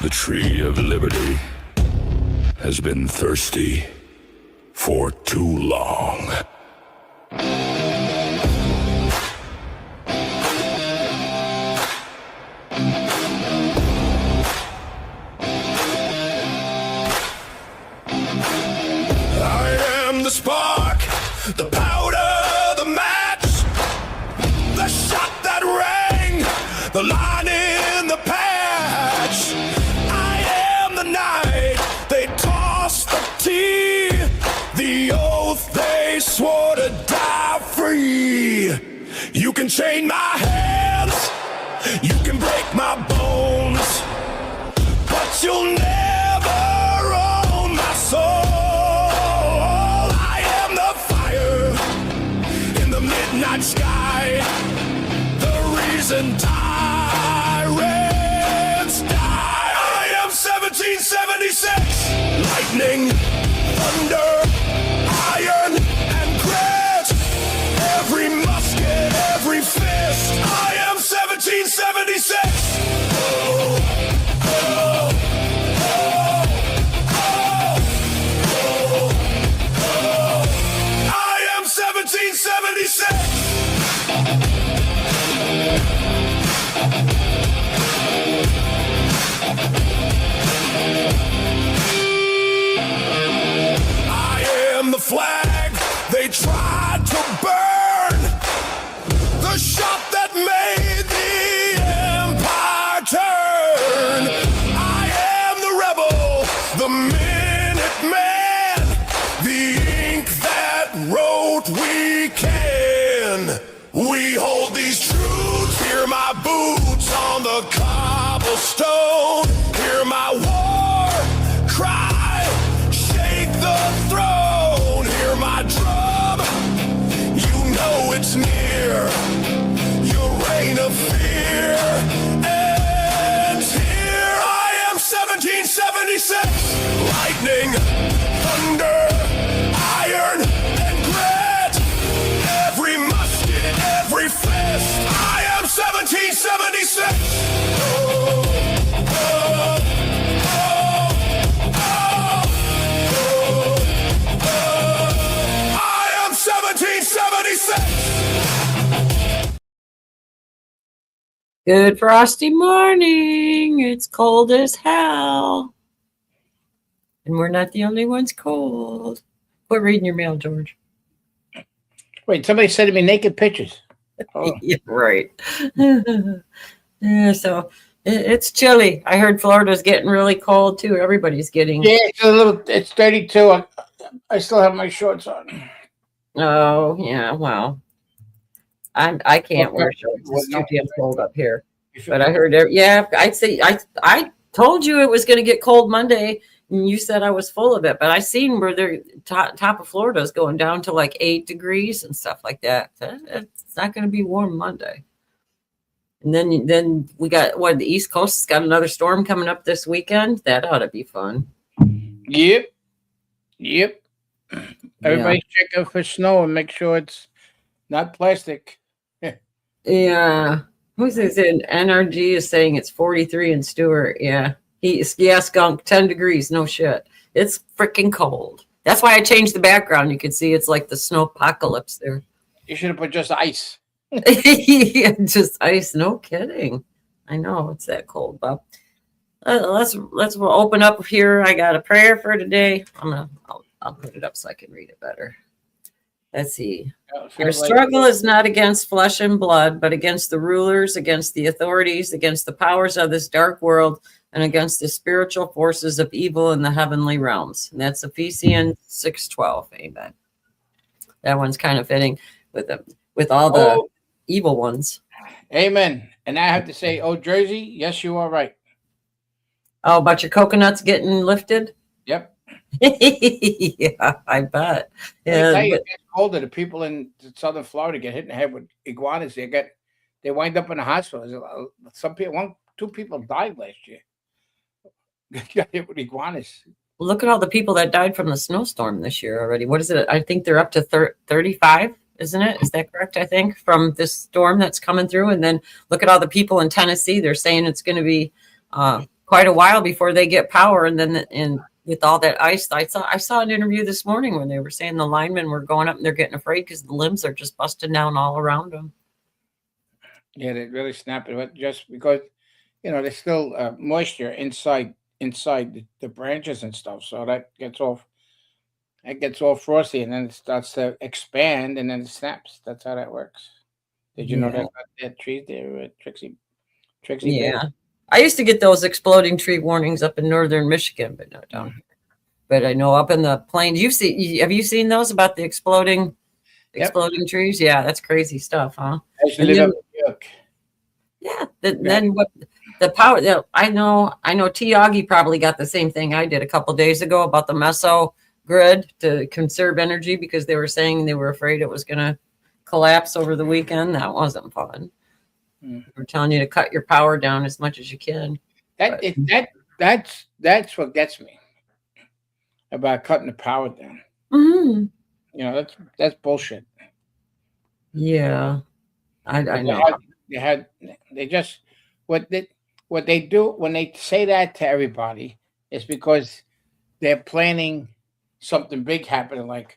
The tree of liberty has been thirsty for too long. I am the spark, the powder, the match, the shot that rang, the line in the patch. I am the night they tossed the tea, the oath they swore to die free. You can chain my hands, you can break my bones, but you'll never own my soul. I am the fire in the midnight sky, the reason tyrants die. I am 1776, lightning, thunder, iron, and grit. Every musket, every fist. I am 1776. Oh, oh, oh, oh, oh. I am 1776. The flag they tried to burn, the shot that made the empire turn. I am the rebel, the Minuteman, the ink that wrote we can. We hold these truths. Hear my boots on the cobblestone. Hear my war cry, shake the throne. Hear my drum, you know it's near. Your reign of fear ends here. I am 1776. Lightning, thunder, iron, and grit. Every musket, every fist. I am 1776. Oh, oh, oh, oh, I am 1776. Good frosty morning. It's cold as hell. And we're not the only ones cold. Quit reading your mail, George. Wait, somebody sent me naked pictures. Oh. Yeah, right. Yeah, so it's chilly. I heard Florida's getting really cold too. Everybody's getting. Yeah, it's 32. I still have my shorts on. Oh, yeah, well. I can't wear shorts. It's too damn cold up here. But I heard, I told you it was going to get cold Monday, and you said I was full of it. But I seen where the top of Florida is going down to like 8 degrees and stuff like that. It's not going to be warm Monday. And then we got the East Coast has got another storm coming up this weekend. That ought to be fun. Yep. Everybody check out for snow and make sure it's not plastic. Yeah. Who's this in NRG is saying it's 43 in Stewart. Yeah. Skunk, 10 degrees. No shit. It's freaking cold. That's why I changed the background. You can see it's like the snow apocalypse there. You should have put just ice. Yeah, just ice. No kidding. I know it's that cold, Bob. Let's open up here. I got a prayer for today. I'll put it up so I can read it better. Let's see. Our struggle is not against flesh and blood, but against the rulers, against the authorities, against the powers of this dark world, and against the spiritual forces of evil in the heavenly realms. And that's Ephesians 6:12. Amen. That one's kind of fitting with all the evil ones. Amen. And I have to say, oh, Jersey, yes, you are right. Oh, about your coconuts getting lifted? Yep. Yeah, I bet. Yeah, it gets colder. The people in southern Florida get hit in the head with iguanas. They wind up in the hospital. Some people, 2 people died last year. Got hit with iguanas. Look at all the people that died from the snowstorm this year already. What is it? I think they're up to 35, isn't it? Is that correct? I think from this storm that's coming through. And then look at all the people in Tennessee. They're saying it's going to be quite a while before they get power. And then with all that ice, I saw an interview this morning when they were saying the linemen were going up and they're getting afraid because the limbs are just busting down all around them. Yeah, they really snap it just because there's still moisture inside the branches and stuff, so that gets all frosty, and then it starts to expand, and then it snaps. That's how that works. Did you know that about that trees there, Trixie? Yeah, I used to get those exploding tree warnings up in northern Michigan, but not down here. But I know up in the plains, have you seen those about the exploding trees? Yeah, that's crazy stuff, huh? I used to live up in New York. Yeah. Then what the power that I know T. Augie probably got the same thing I did a couple days ago about the meso grid to conserve energy because they were saying they were afraid it was going to collapse over the weekend. That wasn't fun. We're telling you to cut your power down as much as you can. That's what gets me about cutting the power down. Mm-hmm. That's bullshit. Yeah, I know. What they do when they say that to everybody is because they're planning something big happening, like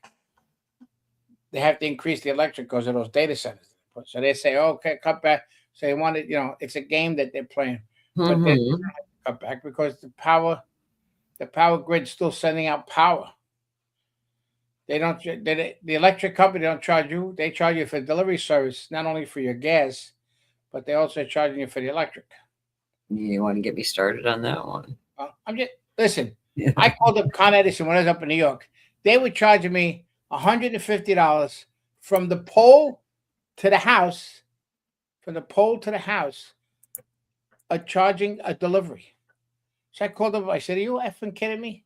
they have to increase the electric because of those data centers. So they say, okay, cut back. So they want it, it's a game that they're playing. But they don't have to cut back because the power grid's still sending out power. The electric company don't charge you. They charge you for delivery service, not only for your gas, but they also charging you for the electric. You want to get me started on that one? Listen. Yeah. I called up Con Edison when I was up in New York. They were charging me $150 from the pole to the house. From the pole to the house, charging a delivery. So I called them. I said, "Are you effing kidding me?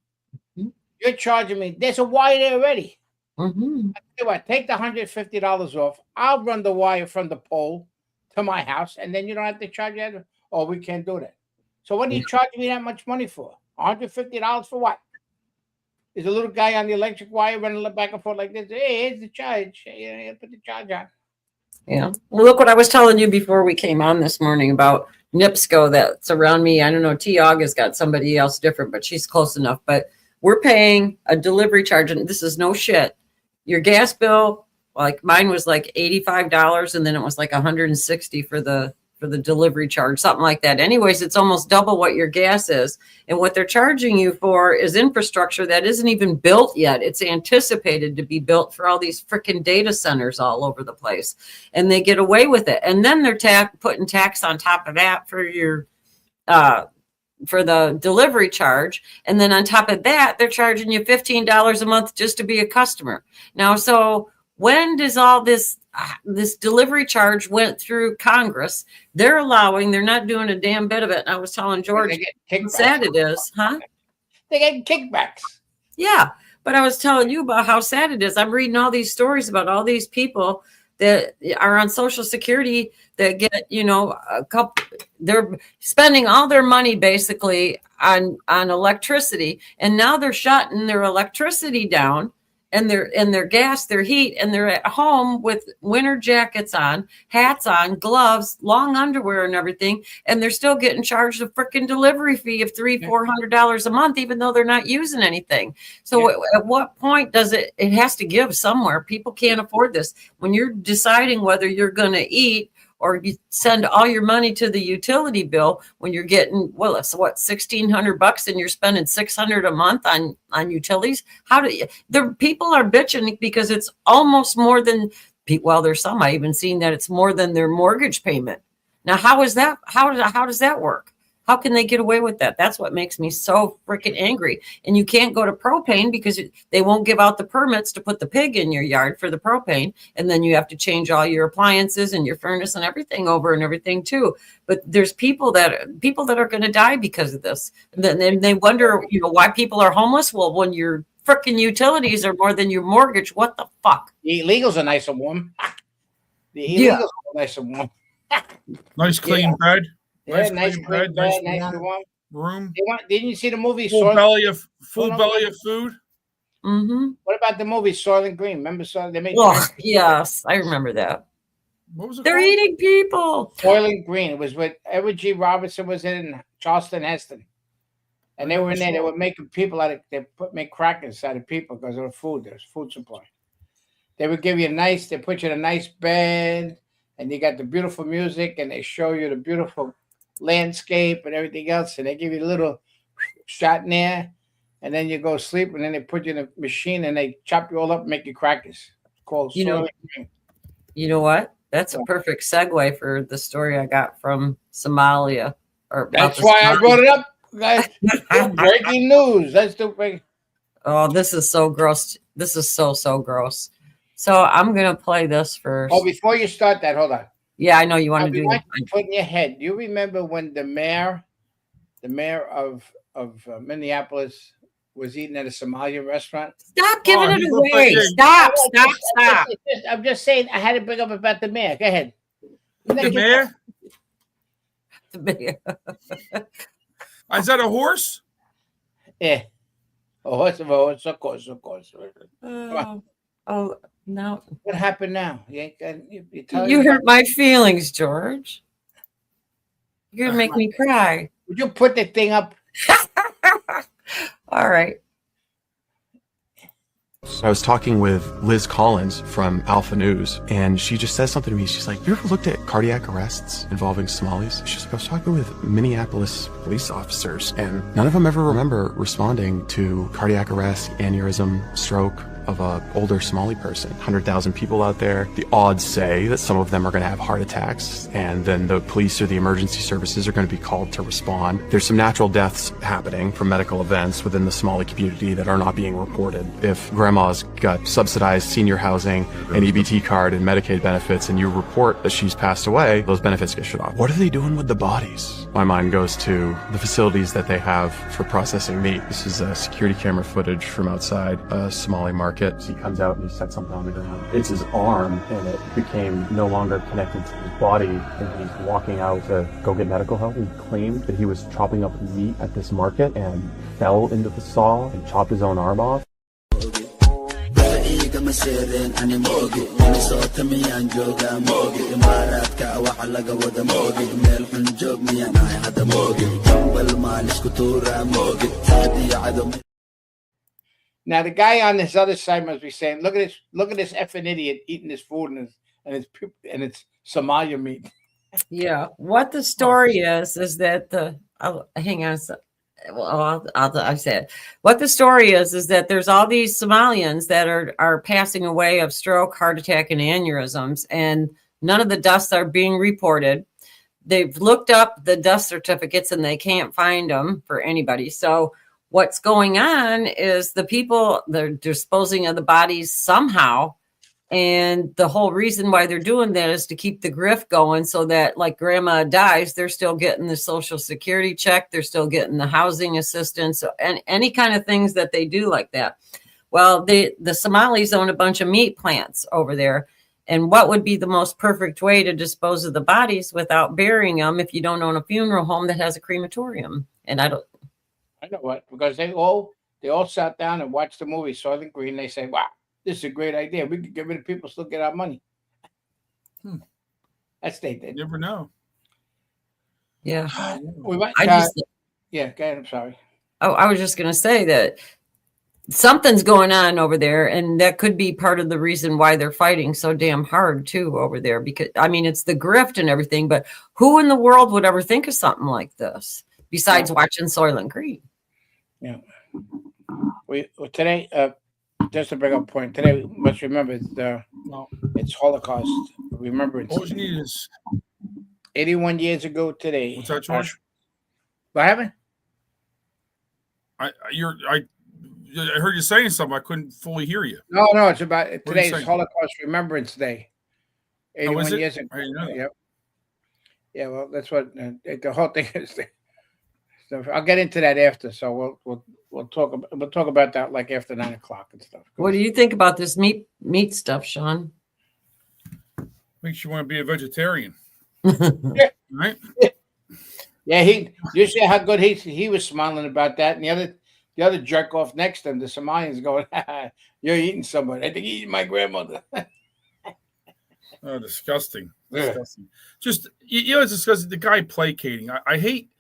Mm-hmm. You're charging me. There's a wire there already. Mm-hmm. I tell you what, take the $150 off. I'll run the wire from the pole to my house, and then you don't have to charge that. Oh, we can't do that. So what are you charging me that much money for? $150 for what? There's a little guy on the electric wire running back and forth like this. Hey, here's the charge. Put the charge on." Yeah. Well, look what I was telling you before we came on this morning about NIPSCO that's around me. I don't know. T. Aug has got somebody else different, but she's close enough. But we're paying a delivery charge, and this is no shit. Your gas bill, like mine was like $85, and then it was like $160 for the delivery charge, something like that. Anyways, it's almost double what your gas is. And what they're charging you for is infrastructure that isn't even built yet. It's anticipated to be built for all these freaking data centers all over the place. And they get away with it. And then they're putting tax on top of that for your for the delivery charge. And then on top of that, they're charging you $15 a month just to be a customer. Now, so when does all this delivery charge went through Congress? They're not doing a damn bit of it. And I was telling George how sad it is, huh? They get kickbacks. Yeah. But I was telling you about how sad it is. I'm reading all these stories about all these people that are on Social Security that get, they're spending all their money basically on electricity. And now they're shutting their electricity down. And their gas, their heat, and they're at home with winter jackets on, hats on, gloves, long underwear, and everything, and they're still getting charged a freaking delivery fee of $300-400 a month, even though they're not using anything. So at what point does it has to give somewhere? People can't afford this. When you're deciding whether you're going to eat or you send all your money to the utility bill, when you're getting, it's what, $1,600 and you're spending $600 a month on utilities. The people are bitching because it's almost more than, there's some, I even seen that it's more than their mortgage payment. Now, how does that work? How can they get away with that? That's what makes me so freaking angry. And you can't go to propane because they won't give out the permits to put the pig in your yard for the propane. And then you have to change all your appliances and your furnace and everything over and everything too. But there's people that are going to die because of this. And then they wonder, why people are homeless. Well, when your freaking utilities are more than your mortgage, what the fuck? The illegals are nice and warm. The illegals are nice and warm. Nice clean bed. Yeah, nice bed, nice warm room. Didn't you see the movie? Full belly of food. Mm-hmm. What about the movie Soylent Green? Remember Soylent? They made. Yes, I remember that. What was it? They're eating people. Soylent Green. It was with Edward G. Robertson was in Charleston Heston. And they were in there. They were making people out of. Make crackers out of people because of the food. There's food supply. They would give you they put you in a nice bed, and you got the beautiful music, and they show you the beautiful landscape and everything else, and they give you a little shot in there, and then you go sleep, and then they put you in a machine, and they chop you all up and make you crackers. It's called Soylent Green. You know what? That's a perfect segue for the story I got from Somalia. That's why I brought it up, guys. Breaking news. That's the big. Oh, this is so gross. This is so gross. So I'm gonna play this first. Oh, before you start that, hold on. Yeah, I know you want to do that. Put in your head. Do you remember when the mayor of Minneapolis was eating at a Somalian restaurant? Stop giving it away. Stop. I'm just saying. I had to bring up about the mayor. Go ahead. The mayor? The mayor. Is that a horse? Yeah. A horse, of course. Oh, no. What happened now? You hurt my feelings, George. You're gonna make me cry. Would you put the thing up? All right. I was talking with Liz Collins from Alpha News, and she just says something to me. She's like, "You ever looked at cardiac arrests involving Somalis?" She's like, "I was talking with Minneapolis police officers, and none of them ever remember responding to cardiac arrest, aneurysm, stroke of a older Somali person. 100,000 people out there. The odds say that some of them are going to have heart attacks, and then the police or the emergency services are going to be called to respond. There's some natural deaths happening from medical events within the Somali community that are not being reported. If grandma's got subsidized senior housing, an EBT card, and Medicaid benefits, and you report that she's passed away, those benefits get shut off. What are they doing with the bodies?" My mind goes to the facilities that they have for processing meat. This is security camera footage from outside a Somali market. He comes out and he sets something on the ground. It's his arm, and it became no longer connected to his body, and he's walking out to go get medical help. He claimed that he was chopping up meat at this market and fell into the saw and chopped his own arm off. Now the guy on this other side must be saying, "Look at this effing idiot eating this food and it's Somalia meat." Yeah. What the story is that hang on. Well, I said what the story is that there's all these Somalians that are passing away of stroke, heart attack, and aneurysms, and none of the deaths are being reported. They've looked up the death certificates and they can't find them for anybody. So what's going on is the people, they're disposing of the bodies somehow. And the whole reason why they're doing that is to keep the grift going so that like grandma dies, they're still getting the social security check. They're still getting the housing assistance and any kind of things that they do like that. Well, the Somalis own a bunch of meat plants over there. And what would be the most perfect way to dispose of the bodies without burying them if you don't own a funeral home that has a crematorium? And I know what, because they all sat down and watched the movie Soylent Green. They say, "Wow, this is a great idea. We could get rid of people, still get our money." That's they did. You never know. Yeah. We might, yeah, go ahead. I'm sorry. Oh, I was just going to say that something's going on over there, and that could be part of the reason why they're fighting so damn hard too over there. Because I mean, it's the grift and everything, but who in the world would ever think of something like this besides watching Soylent Green? Yeah. Today, just to bring up a point, today we must remember it's Holocaust Remembrance. All you need is 81 years ago today. What's that, George? What happened? I heard you saying something. I couldn't fully hear you. No, it's about today's saying? Holocaust Remembrance Day. 81 years ago. I didn't know. Yep. Yeah, well, that's what the whole thing is. So I'll get into that after. So we'll talk about that like after 9 o'clock and stuff. What do you think about this meat stuff, Sean? Makes you want to be a vegetarian, right? Yeah, you see how good he was smiling about that, and the other jerk off next to him, the Somalians, going, "You're eating somebody. I think you're eating my grandmother." Oh, disgusting! Yeah. Disgusting. Just it's disgusting. The guy placating. I hate.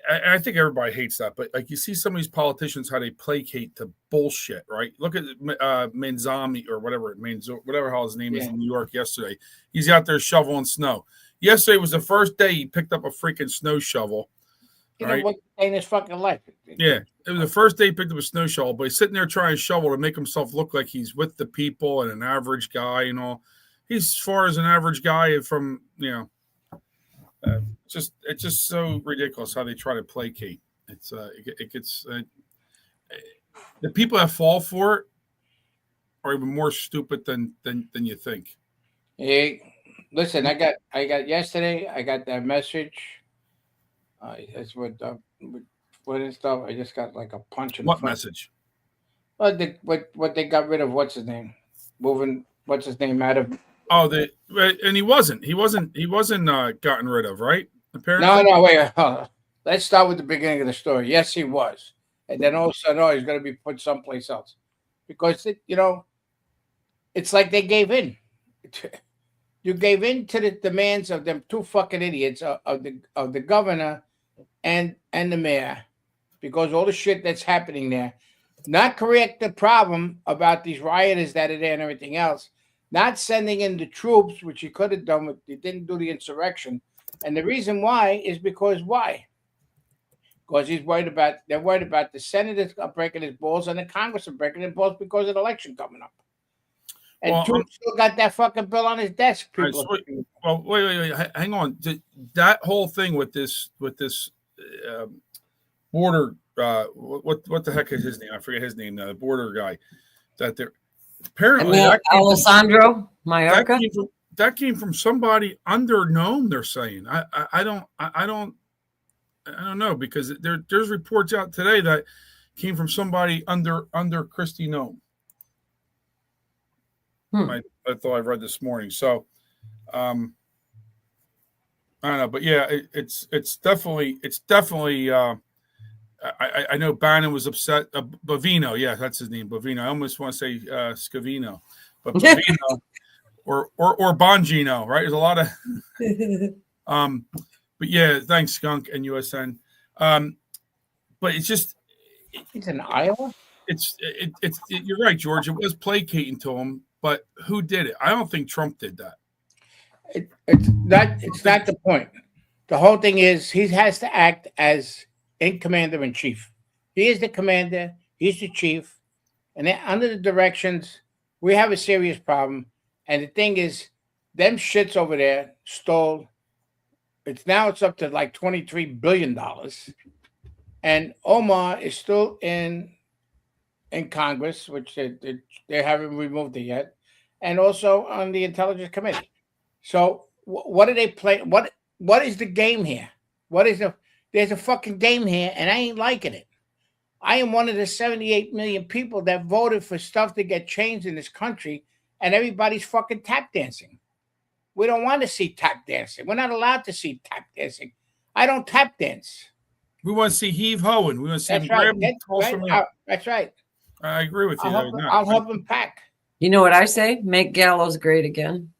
I think everybody hates that, but like you see some of these politicians how they placate to bullshit, right? Look at Manzami or whatever whatever hell his name is in New York yesterday. He's out there shoveling snow. Yesterday was the first day he picked up a freaking snow shovel. You know what in his fucking life? Yeah, it was the first day he picked up a snow shovel, but he's sitting there trying to shovel to make himself look like he's with the people and an average guy and all. He's as far as an average guy from it's just so ridiculous how they try to placate. It gets the people that fall for it are even more stupid than you think. Hey, listen, I got yesterday. I got that message. It's with and stuff. I just got like a punch in What the front. message? What they got rid of? What's his name? Moving. What's his name out of? Oh, and he wasn't gotten rid of, right? Apparently. No, wait. Let's start with the beginning of the story. Yes, he was, and then all of a sudden, he's going to be put someplace else because it's like they gave in. You gave in to the demands of them two fucking idiots of the governor and the mayor, because all the shit that's happening there, not correct the problem about these rioters that are there and everything else, not sending in the troops, which he could have done, he didn't do the insurrection, and the reason why is because why? Because they're worried about the senators breaking his balls and the Congress are breaking his balls because of the election coming up. And Trump still got that fucking bill on his desk. Well, wait, hang on. That whole thing with this border, what the heck is his name? I forget his name. The border guy that they're apparently Alessandro Mayorga. That came from somebody under Nome. They're saying. I don't know, because there's reports out today that came from somebody under Kristi Nome. I thought I read this morning. So, I don't know, but yeah, it's definitely. I know Bannon was upset. Bovino, yeah, that's his name, Bovino. I almost want to say Scavino, but Bovino or Bongino, right? There's a lot of. But yeah, thanks, Skunk and USN. But it's just. He's in Iowa. It's you're right, George. It was placating to him. But who did it? I don't think Trump did that. It's not the point. The whole thing is he has to act as commander in chief. He is the commander. He's the chief. And then under the directions, we have a serious problem. And the thing is, them shits over there stole. It's up to like $23 billion. And Omar is still in Congress, which they haven't removed it yet, and also on the Intelligence Committee. So what do they play? What is the game here? There's a fucking game here, and I ain't liking it. I am one of the 78 million people that voted for stuff to get changed in this country, and everybody's fucking tap dancing. We don't want to see tap dancing. We're not allowed to see tap dancing. I don't tap dance. We want to see heave ho, and we want to see That's right. I agree with you. I'll help him pack. You know what I say? Make Gallows great again.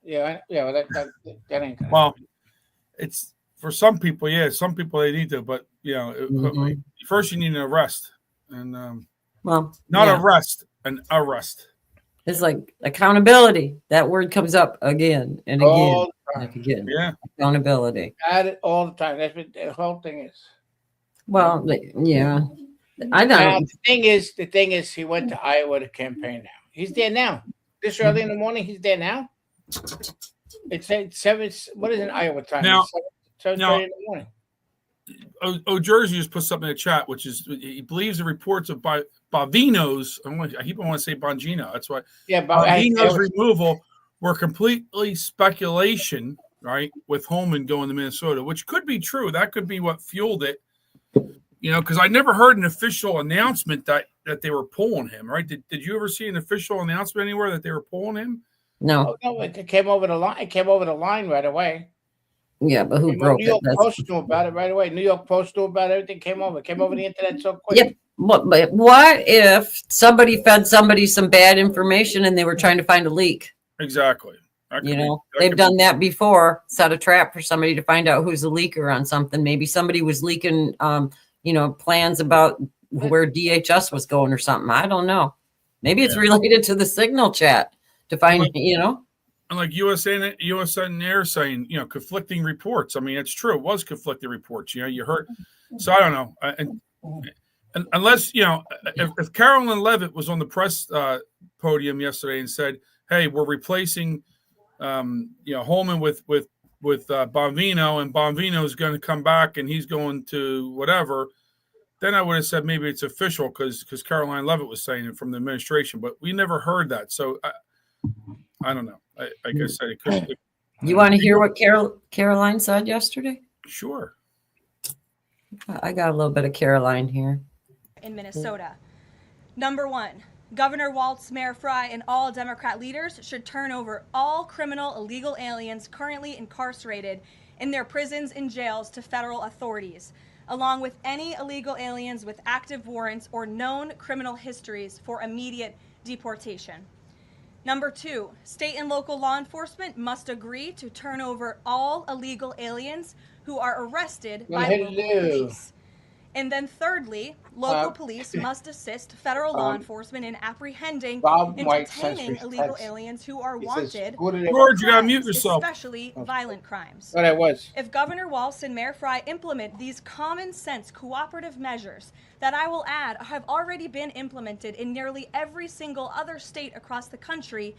Yeah. Well, that ain't gonna well. It's for some people, yeah. Some people they need to, but first you need an arrest, and arrest, an arrest. It's like accountability. That word comes up again and again and again. Yeah, accountability. Add it all the time. That's what the whole thing is. Well, yeah. I know. Now, the thing is, he went to Iowa to campaign now. He's there now. This early in the morning, he's there now. It's 7. What is in Iowa time? Now, 7:30 in the morning. Jersey just put something in the chat, which is he believes the reports of Bovino's. I keep on to say Bongino. That's why. Yeah, Bovino's removal were completely speculation, right? With Holman going to Minnesota, which could be true. That could be what fueled it. Because I never heard an official announcement that they were pulling him, right? Did you ever see an official announcement anywhere that they were pulling him? No. Oh, no, it came over the line. It came over the line right away. Yeah, but who broke New York Post knew about it right away. New York Post knew about it. Everything came over the internet so quick. Yep. But what if somebody fed somebody some bad information and they were trying to find a leak? Exactly. They've done that before, set a trap for somebody to find out who's a leaker on something. Maybe somebody was leaking, plans about where DHS was going or something. I don't know. Maybe it's related to the signal chat to find, And like USN Air saying, conflicting reports. I mean, it's true. It was conflicting reports. You heard. So I don't know. And unless, if Carolyn Levitt was on the press podium yesterday and said, hey, we're replacing, Holman with Bonvino, and Bonvino is going to come back and he's going to whatever, then I would have said maybe it's official because Caroline Levitt was saying it from the administration, but we never heard that. So I don't know. Like I said, it could. You want to hear what Caroline said yesterday? Sure. I got a little bit of Caroline here. In Minnesota. Number 1, Governor Walz, Mayor Fry, and all Democrat leaders should turn over all criminal illegal aliens currently incarcerated in their prisons and jails to federal authorities, along with any illegal aliens with active warrants or known criminal histories for immediate deportation. Number 2, state and local law enforcement must agree to turn over all illegal aliens who are arrested by local police. And then thirdly, local police must assist federal law enforcement in apprehending and detaining illegal aliens who are wanted. George, you gotta mute yourself. Especially violent crimes. But I was. If Governor Walz and Mayor Fry implement these common sense cooperative measures that I will add have already been implemented in nearly every single other state across the country,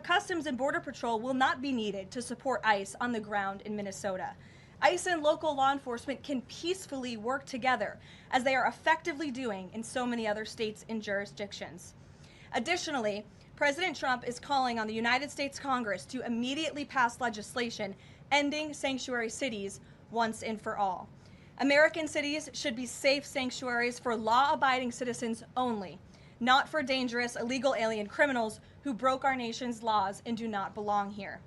Customs and Border Patrol will not be needed to support ICE on the ground in Minnesota. ICE and local law enforcement can peacefully work together, as they are effectively doing in so many other states and jurisdictions. Additionally, President Trump is calling on the United States Congress to immediately pass legislation ending sanctuary cities once and for all. American cities should be safe sanctuaries for law-abiding citizens only, not for dangerous illegal alien criminals who broke our nation's laws and do not belong here.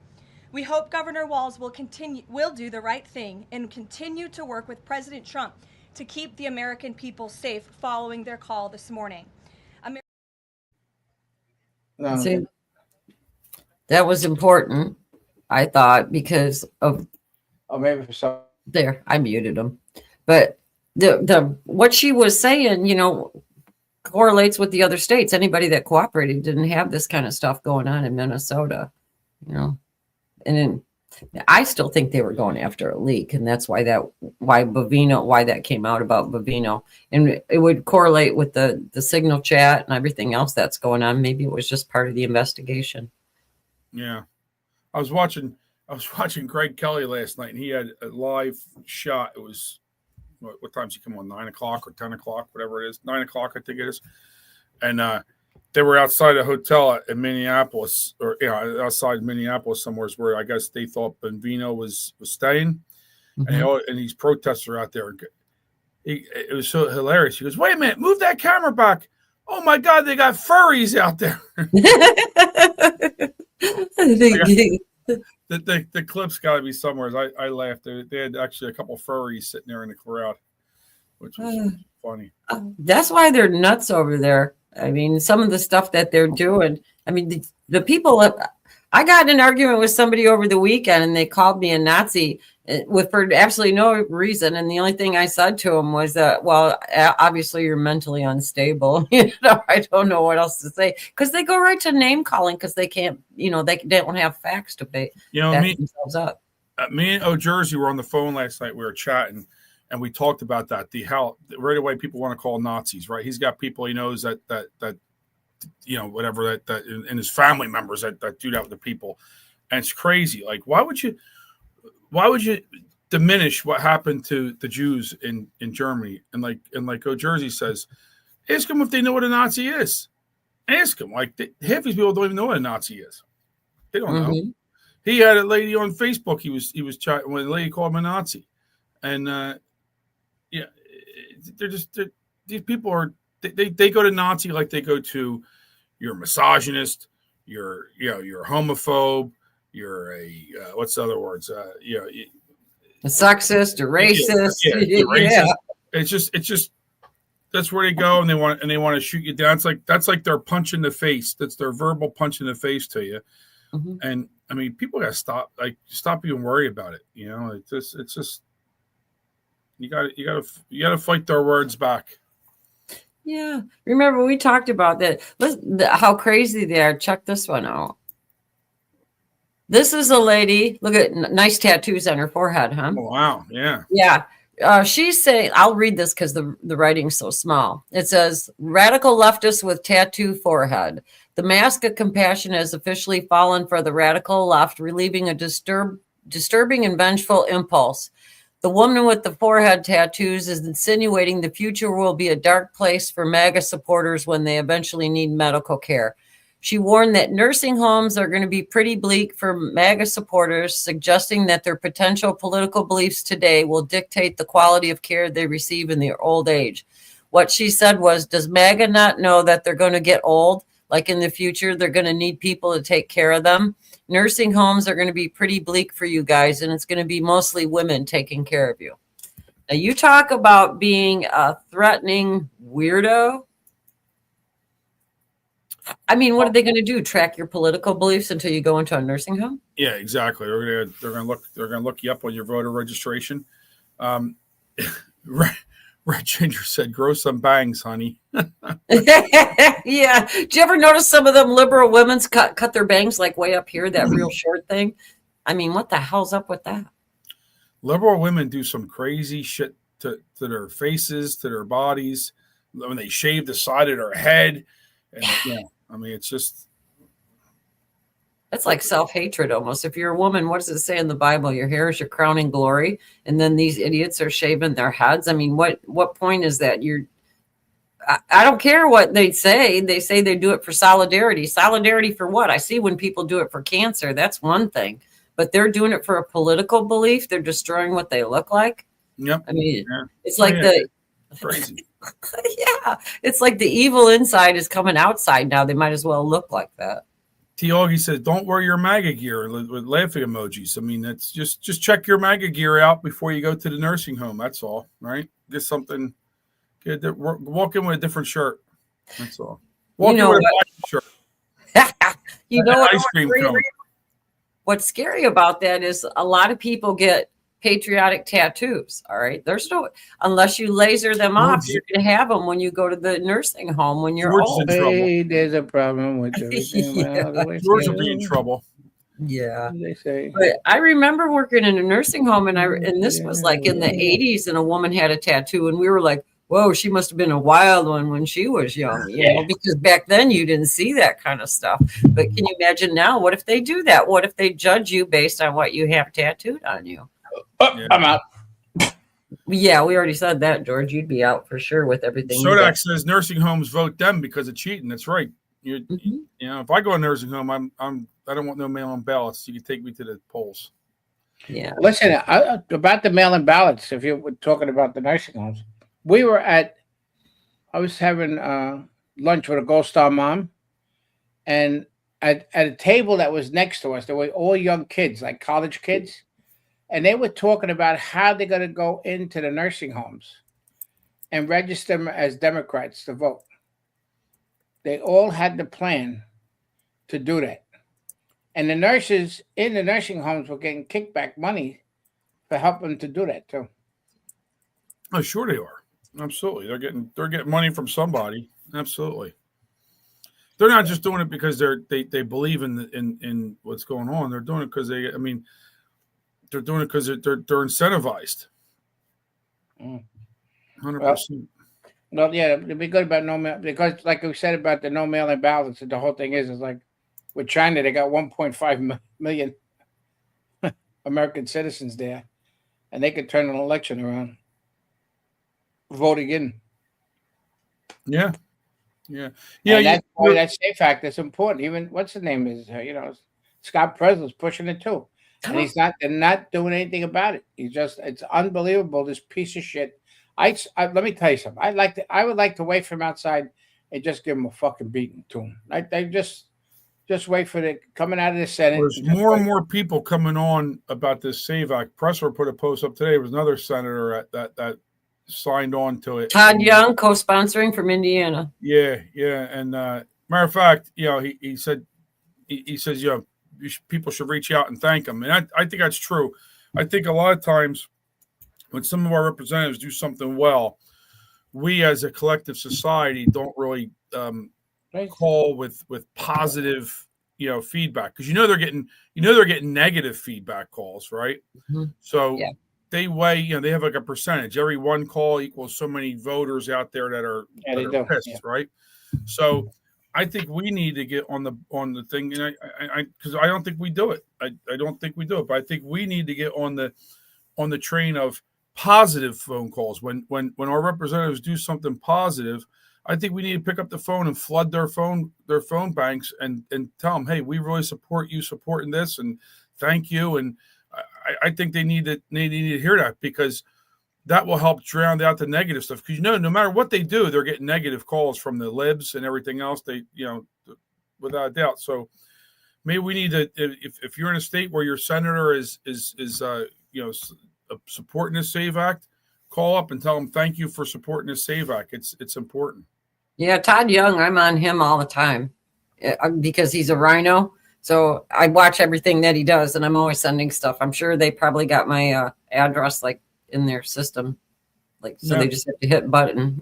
We hope Governor Walz will do the right thing and continue to work with President Trump to keep the American people safe following their call this morning. See, that was important, I thought, because of maybe for some. There, I muted him. But the what she was saying, correlates with the other states. Anybody that cooperated didn't have this kind of stuff going on in Minnesota, And then I still think they were going after a leak, and that's why that came out about Bovino, and it would correlate with the signal chat and everything else that's going on. Maybe it was just part of the investigation. Yeah, I was watching Greg Kelly last night, and he had a live shot. It was what time's he come on? 9 o'clock or 10 o'clock, whatever it is. 9 o'clock, I think it is, and they were outside a hotel in Minneapolis, or outside Minneapolis somewhere, where I guess they thought Bonvino was staying, and these protesters are out there. It was so hilarious. He goes, "Wait a minute, move that camera back! Oh my God, they got furries out there." The clip's got to be somewhere. I laughed. They had actually a couple of furries sitting there in the crowd, which was funny. That's why they're nuts over there. I mean, some of the stuff that they're doing. I mean, the people. I got in an argument with somebody over the weekend, and they called me a Nazi for absolutely no reason. And the only thing I said to them was that, well, obviously you're mentally unstable. I don't know what else to say, because they go right to name calling because they can't. They don't have facts to back themselves up. Me and Jersey were on the phone last night. We were chatting. And we talked about that, how right away people want to call Nazis, right? He's got people he knows that whatever that and his family members that do that with the people, and it's crazy. Like, why would you diminish what happened to the Jews in Germany? And like Jersey says, ask them if they know what a Nazi is. Ask them. Like half these people don't even know what a Nazi is. They don't know. He had a lady on Facebook. He was chatting when a lady called him a Nazi, and. Yeah, these people are they go to Nazi like they go to you're a misogynist, you're a homophobe, you're a what's the other words? A sexist or racist. Yeah. It's just that's where they go, and they want to shoot you down. That's like their punch in the face. That's their verbal punch in the face to you. Mhm. And I mean, people got to stop even worry about it. You know, it's just you got to fight their words back. Yeah. Remember, we talked about that. How crazy they are. Check this one out. This is a lady. Look at nice tattoos on her forehead, huh? Oh, wow. Yeah. Yeah. She's saying, I'll read this because the writing's so small. It says, radical leftist with tattoo forehead. The mask of compassion has officially fallen for the radical left, relieving a disturbing and vengeful impulse. The woman with the forehead tattoos is insinuating the future will be a dark place for MAGA supporters when they eventually need medical care. She warned that nursing homes are going to be pretty bleak for MAGA supporters, suggesting that their potential political beliefs today will dictate the quality of care they receive in their old age. What she said was, does MAGA not know that they're going to get old? Like in the future, they're going to need people to take care of them. Nursing homes are going to be pretty bleak for you guys, and it's going to be mostly women taking care of you. Now, you talk about being a threatening weirdo. I mean, what are they going to do? Track your political beliefs until you go into a nursing home? Yeah, exactly. They're gonna look you up on your voter registration. Red Ginger said, "Grow some bangs, honey." Yeah. Did you ever notice some of them liberal women's cut their bangs like way up here, that real short thing? I mean, what the hell's up with that? Liberal women do some crazy shit to their faces, to their bodies, when they shave the side of their head. And I mean, it's just, That's like self-hatred almost. If you're a woman, what does it say in the Bible? Your hair is your crowning glory, and then these idiots are shaving their heads. I mean, what point is that? I don't care what they say. They say they do it for solidarity. Solidarity for what? I see when people do it for cancer. That's one thing. But they're doing it for a political belief. They're destroying what they look like. yep. I mean, Yeah. it's like Crazy. yeah, it's like the evil inside is coming outside now. They might as well look like that. T. says, "Don't wear your MAGA gear," with laughing emojis. I mean, that's just check your MAGA gear out before you go to the nursing home. That's all, right? Get something. Walk in with a different shirt. That's all. Walk in with a black shirt. You know what? Ice cream cone. What's scary about that is a lot of people get patriotic tattoos. All right. There's no, unless you laser them off, you're going to have them when you go to the nursing home when you're old. Hey, there's a problem with everything. George will be in trouble. Yeah. They say. But I remember working in a nursing home, and this was like in the 80s, and a woman had a tattoo, and we were like, whoa, she must have been a wild one when she was young, you know, because back then you didn't see that kind of stuff. But can you imagine now? What if they do that? What if they judge you based on what you have tattooed on you? Oh, I'm out. Yeah, we already said that, George. You'd be out for sure with everything. Sodak says nursing homes vote them because of cheating. That's right. You know, if I go to a nursing home, I don't want no mail-in ballots. You can take me to the polls. Yeah. Listen, about the mail-in ballots, if you were talking about the nursing homes, I was having lunch with a Gold Star mom, and at a table that was next to us, there were all young kids, like college kids, and they were talking about how they're going to go into the nursing homes and register them as Democrats to vote. They all had the plan to do that. And the nurses in the nursing homes were getting kickback money for helping to do that too. Oh, sure they are. Absolutely. They're getting money from somebody. Absolutely. They're not just doing it because they believe in what's going on. They're doing it because they're doing it because they're incentivized. 100%. Well, yeah, it'd be good about no mail, because like we said about the no mail-in ballots, the whole thing is like with China, they got 1.5 million American citizens there, and they could turn an election around, voting in. Yeah. And that's why that safe act is important. Even what's the name is, Scott Presley's pushing it too, and they're not doing anything about it. It's unbelievable. This piece of shit. Let me tell you something. I would like to wait from outside and just give him a fucking beating to him. They just wait for the coming out of the Senate. There's more and more people coming on about this SAVE Act. Presser put a post up today. There was another senator that signed on to it. Todd Young, co-sponsoring from Indiana. Yeah. And matter of fact, he said, he says, people should reach out and thank them. And I think that's true. I think a lot of times when some of our representatives do something well, we as a collective society don't really call with positive, feedback, because they're getting negative feedback calls, right? Mm-hmm. So they weigh, they have like a percentage. Every one call equals so many voters out there that are pissed, right? So I think we need to get on the thing, and I because I don't think we do it. I don't think we do it, but I think we need to get on the train of positive phone calls. When our representatives do something positive, I think we need to pick up the phone and flood their phone banks and tell them, hey, we really support you supporting this, and thank you. And I think they need to hear that, because that will help drown out the negative stuff. Because no matter what they do, they're getting negative calls from the libs and everything else. They without a doubt. So maybe we need to, if you're in a state where your senator is supporting the SAVE Act, call up and tell them thank you for supporting the SAVE Act. It's important. Yeah, Todd Young, I'm on him all the time because he's a rhino. So I watch everything that he does, and I'm always sending stuff. I'm sure they probably got my address like in their system, they just have to hit a button.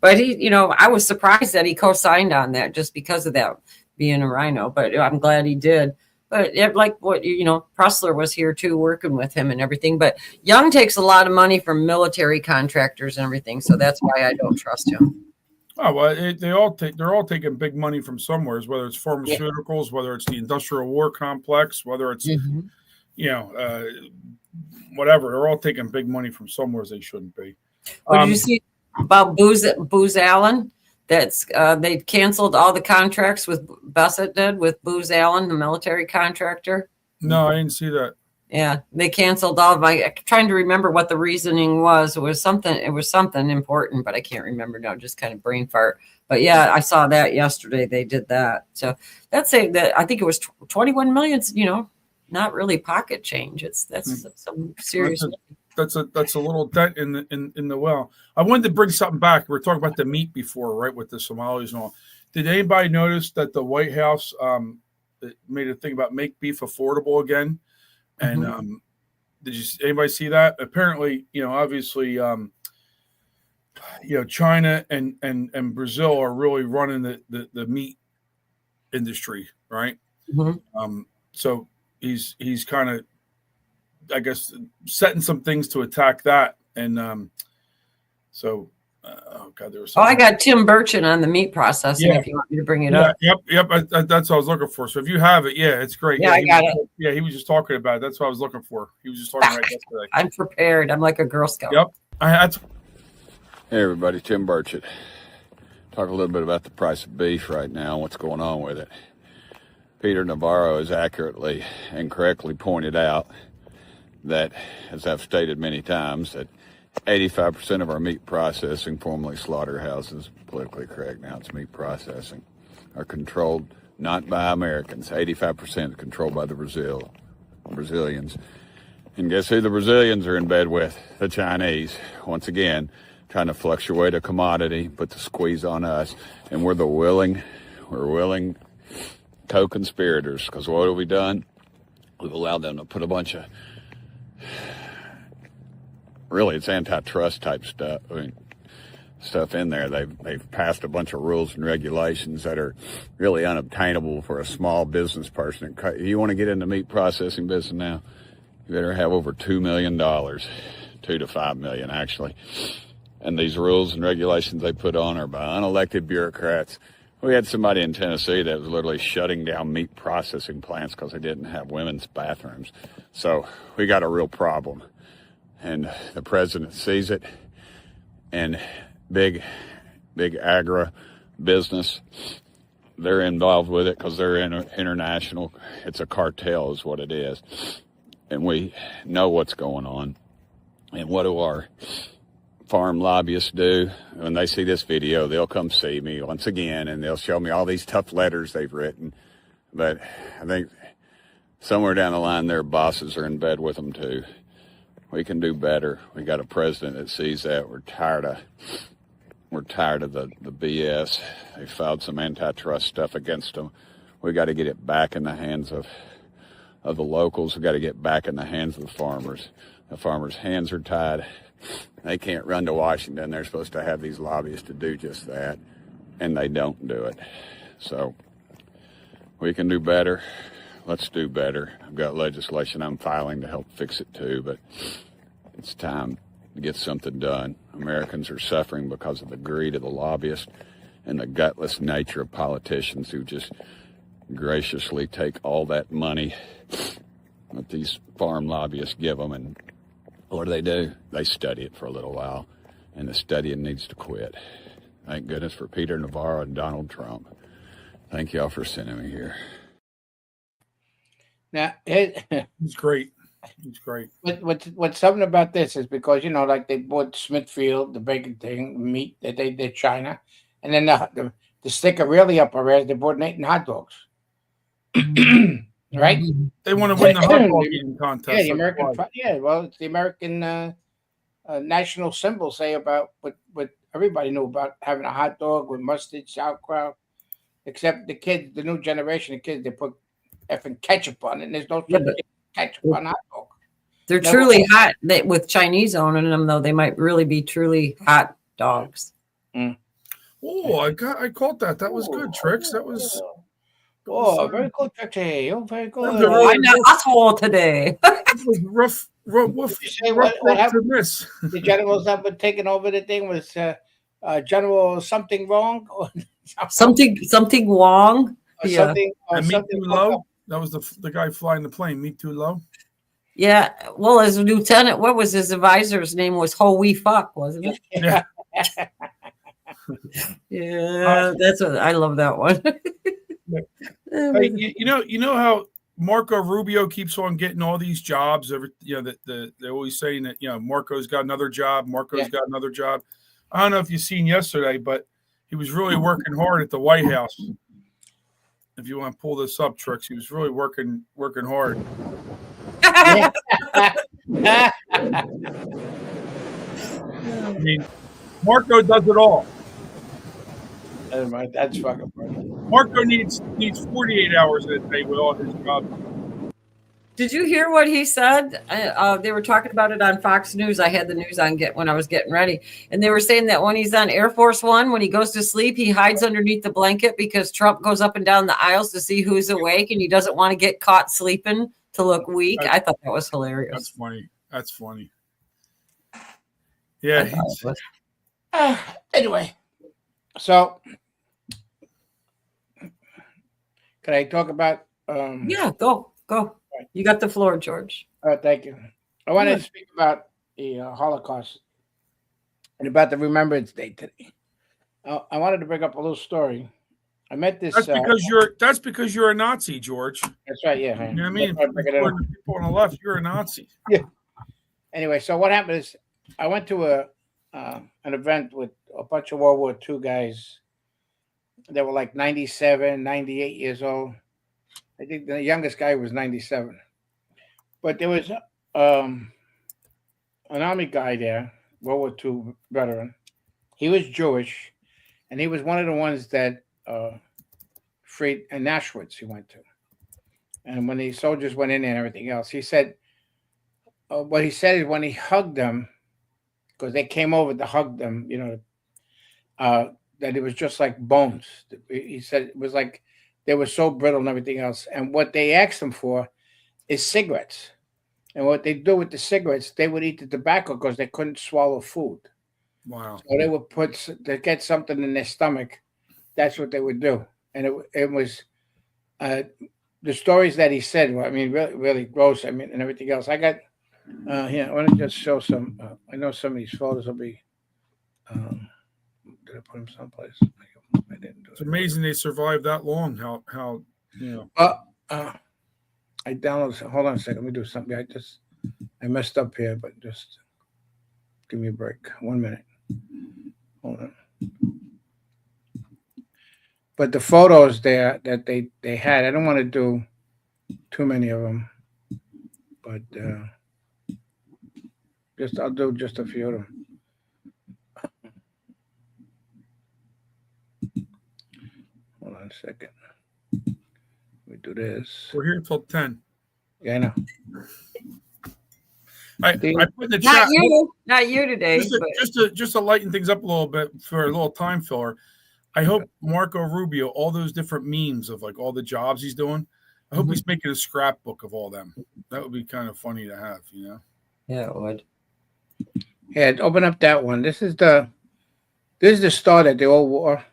But he, I was surprised that he co-signed on that just because of that being a rhino. But I'm glad he did. But like what Pressler was here too, working with him and everything. But Young takes a lot of money from military contractors and everything, so that's why I don't trust him. Oh well, they're all taking big money from somewhere, whether it's pharmaceuticals, whether it's the industrial war complex, whether it's whatever. They're all taking big money from somewhere they shouldn't be. Did you see about Booz Allen? That's they canceled all the contracts with Bassett did with Booz Allen, the military contractor. No, I didn't see that. Yeah, they canceled all of my. Trying to remember what the reasoning was. It was something important, but I can't remember now. Just kind of brain fart. But yeah, I saw that yesterday. They did that. So that's that. I think it was 21 million. Not really pocket change. That's some serious. That's a little dent in the well. I wanted to bring something back. We were talking about the meat before, right, with the Somalis and all. Did anybody notice that the White House made a thing about make beef affordable again? And did anybody see that? Apparently, obviously, China and Brazil are really running the meat industry, right? Mm-hmm. So he's kind of, I guess, setting some things to attack that. And oh God, there was something. I got Tim Burchin on the meat processing. If you want me to bring it up. Yep. That's what I was looking for. So if you have it, it's great. Yeah, I got it. Yeah, he was just talking about it. That's what I was looking for. He was just talking right yesterday. I'm prepared. I'm like a Girl Scout. Yep. Hey everybody, Tim Burchett. Talk a little bit about the price of beef right now and what's going on with it. Peter Navarro has accurately and correctly pointed out that, as I've stated many times, that 85% of our meat processing, formerly slaughterhouses, politically correct, now it's meat processing, are controlled not by Americans. 85% controlled by the Brazilians. And guess who the Brazilians are in bed with? The Chinese. Once again, trying to fluctuate a commodity, put the squeeze on us. And we're willing co-conspirators, because what have we done? We've allowed them to put a bunch of, really, it's antitrust type stuff. Stuff in there. They've passed a bunch of rules and regulations that are really unobtainable for a small business person. You want to get into meat processing business now, you better have over $2 million, 2 to 5 million actually. And these rules and regulations they put on are by unelected bureaucrats. We had somebody in Tennessee that was literally shutting down meat processing plants because they didn't have women's bathrooms. So we got a real problem. And the president sees it, and big agri business, they're involved with it because they're international. It's a cartel is what it is. And we know what's going on. And what do our farm lobbyists do? When they see this video, they'll come see me once again, and they'll show me all these tough letters they've written. But I think somewhere down the line, their bosses are in bed with them too. We can do better. We got a president that sees that. We're tired of the BS. They filed some antitrust stuff against them. We got to get it back in the hands of the locals. We got to get back in the hands of the farmers. The farmers' hands are tied. They can't run to Washington. They're supposed to have these lobbyists to do just that, and they don't do it. So we can do better. Let's do better. I've got legislation I'm filing to help fix it too, but it's time to get something done. Americans are suffering because of the greed of the lobbyists and the gutless nature of politicians who just graciously take all that money that these farm lobbyists give them, and what do? They study it for a little while, and the studying needs to quit. Thank goodness for Peter Navarro and Donald Trump. Thank y'all for sending me here. Now, He's great. He's great. what's something about this is because, like they bought Smithfield, the bacon thing, meat that they did China, and then the sticker really up our ass, they bought Nathan hot dogs. Right? They want to win the hot dog eating contest. Yeah, the American. Yeah, well, it's the American national symbol. Say about what everybody knew about having a hot dog with mustard, sauerkraut. Except the kids, the new generation of kids, they put effing ketchup on it, and there's no ketchup on hot dog. They're truly hot. With Chinese owning them, though, they might really be truly hot dogs. Oh, I caught that. That was good, Tricks. That was. Very good, Trixie. Oh, very good. I'm not asshole today. It was rough. You say what happened? The generals that were taking over the thing was General something wrong, or something wrong. Yeah. Meet Too Low. That was the guy flying the plane. Meet Too Low. Yeah. Well, as a lieutenant, what was his advisor's name? Was Ho Wee Fuck, wasn't it? Yeah. Yeah, that's what I love that one. Hey, you know how Marco Rubio keeps on getting all these jobs. They're always saying that Marco's got another job. Marco's got another job. I don't know if you've seen yesterday, but he was really working hard at the White House. If you want to pull this up, Tricks, he was really working hard. I mean, Marco does it all. That's fucking funny. Marco needs 48 hours a day with all his job. Did you hear what he said? They were talking about it on Fox News. I had the news on when I was getting ready, and they were saying that when he's on Air Force One, when he goes to sleep, he hides underneath the blanket because Trump goes up and down the aisles to see who's awake, and he doesn't want to get caught sleeping to look weak. I thought that was hilarious. That's funny. Yeah. Anyway, so can I talk about? Yeah, go. You got the floor, George. Thank you. I wanted to speak about the Holocaust and about the Remembrance Day today. I wanted to bring up a little story. I met this. That's because you're a Nazi, George. That's right. Yeah. You know what I mean? People on the left, you're a Nazi. Yeah. Anyway, so what happened is I went to an event with a bunch of World War II guys. They were like 97, 98 years old. I think the youngest guy was 97. But there was an army guy there, World War II veteran. He was Jewish, and he was one of the ones that freed in Auschwitz he went to. And when the soldiers went in there and everything else, he said, what he said is when he hugged them, because they came over to hug them, that it was just like bones. He said it was like they were so brittle and everything else. And what they asked him for is cigarettes. And what they do with the cigarettes, they would eat the tobacco because they couldn't swallow food. Wow. So they would to get something in their stomach. That's what they would do. And it was the stories that he said. I mean, really, really gross. I mean, and everything else. I got here. I want to just show some. I know some of these photos will be. Did I put them someplace? I didn't do it. It's amazing they survived that long. How I downloaded. Hold on a second. Let me do something. I messed up here, but just give me a break. 1 minute. Hold on. But the photos there that they had, I don't want to do too many of them, but I'll do just a few of them. Hold on a second. me do this. We're here till 10. Yeah, I know. I put in the Not chat you, not you today. just to lighten things up a little bit for a little time filler. I hope Marco Rubio, all those different memes of like all the jobs he's doing, I hope he's making a scrapbook of all them. That would be kind of funny to have, you know. Yeah, it would. Yeah, open up that one. This is the star that they all wore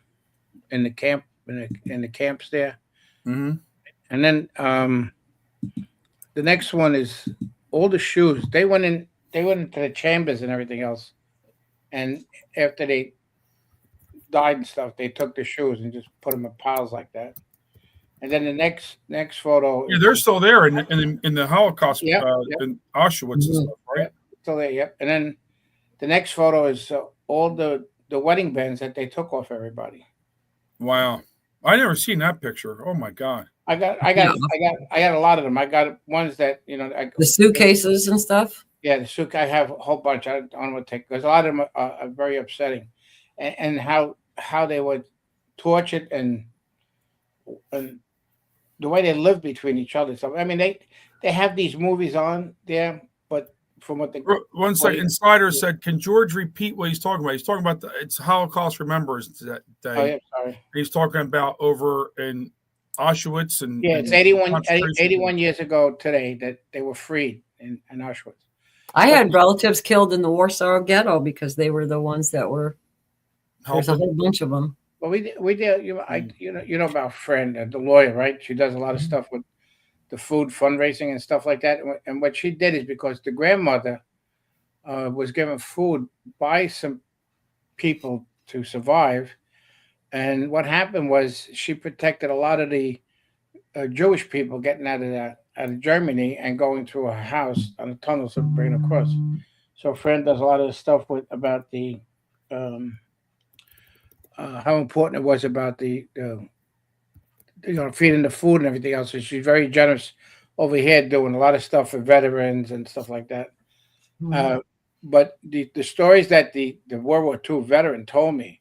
in the camp in the camps there. Mm-hmm. And then the next one is all the shoes. They went into the chambers and everything else. And after they died and stuff, they took the shoes and just put them in piles like that. And then the next photo. Yeah, they're still there in the Holocaust, Yep. in Auschwitz and stuff, right? Yep. Still there, yep. And then the next photo is all the wedding bands that they took off everybody. Wow, I never seen that picture. Oh my God. I got a lot of them. I got ones that The suitcases and stuff. Yeah, the suitcase. I have a whole bunch. I don't want to take because a lot of them are very upsetting, and how they were tortured and the way they live between each other. So I mean, they have these movies on there, but from what they one second, Insider said, "Can George repeat what he's talking about?" He's talking about it's Holocaust Remembrance Day. Oh yeah, sorry. He's talking about over in Auschwitz and it's 81 years ago today that they were freed in Auschwitz. I had relatives killed in the Warsaw Ghetto because they were the ones that were. There's a whole bunch of them. Well, we did. You know about Friend, the lawyer, right? She does a lot of stuff with the food fundraising and stuff like that. And what she did is because the grandmother was given food by some people to survive, and what happened was she protected a lot of the Jewish people getting out of Germany and going through a house on the tunnels and bringing across. So Friend does a lot of the stuff about the how important it was about the feeding the food and everything else. So she's very generous over here doing a lot of stuff for veterans and stuff like that. But the stories that the World War II veteran told me,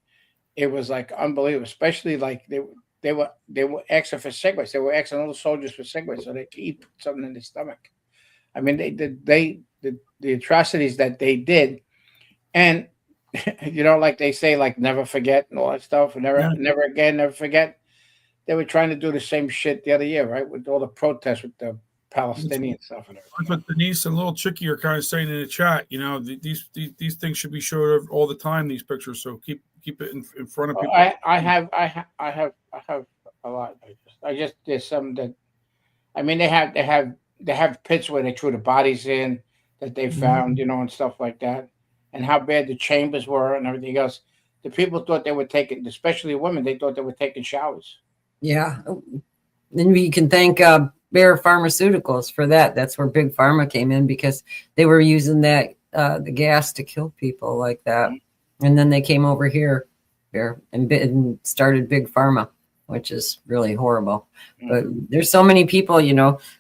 it was like unbelievable, especially like they were asking for cigarettes. They were asking little soldiers for cigarettes so they could eat something in their stomach. I mean, the atrocities that they did, and like they say, like never forget and all that stuff, and never again, never forget. They were trying to do the same shit the other year, right? With all the protests with the Palestinian stuff and everything. That's what Denise and Little Chicky are kind of saying in the chat. These things should be showed all the time. These pictures, so keep it in front of people. I have a lot. I just there's some that, I mean, they have pits where they threw the bodies in that they found, and stuff like that, and how bad the chambers were and everything else. The people thought they were taking, especially women, they thought they were taking showers. Yeah. Then we can thank Bayer Pharmaceuticals for that. That's where Big Pharma came in because they were using that the gas to kill people like that. And then they came over here and started Big Pharma, which is really horrible. But there's so many people,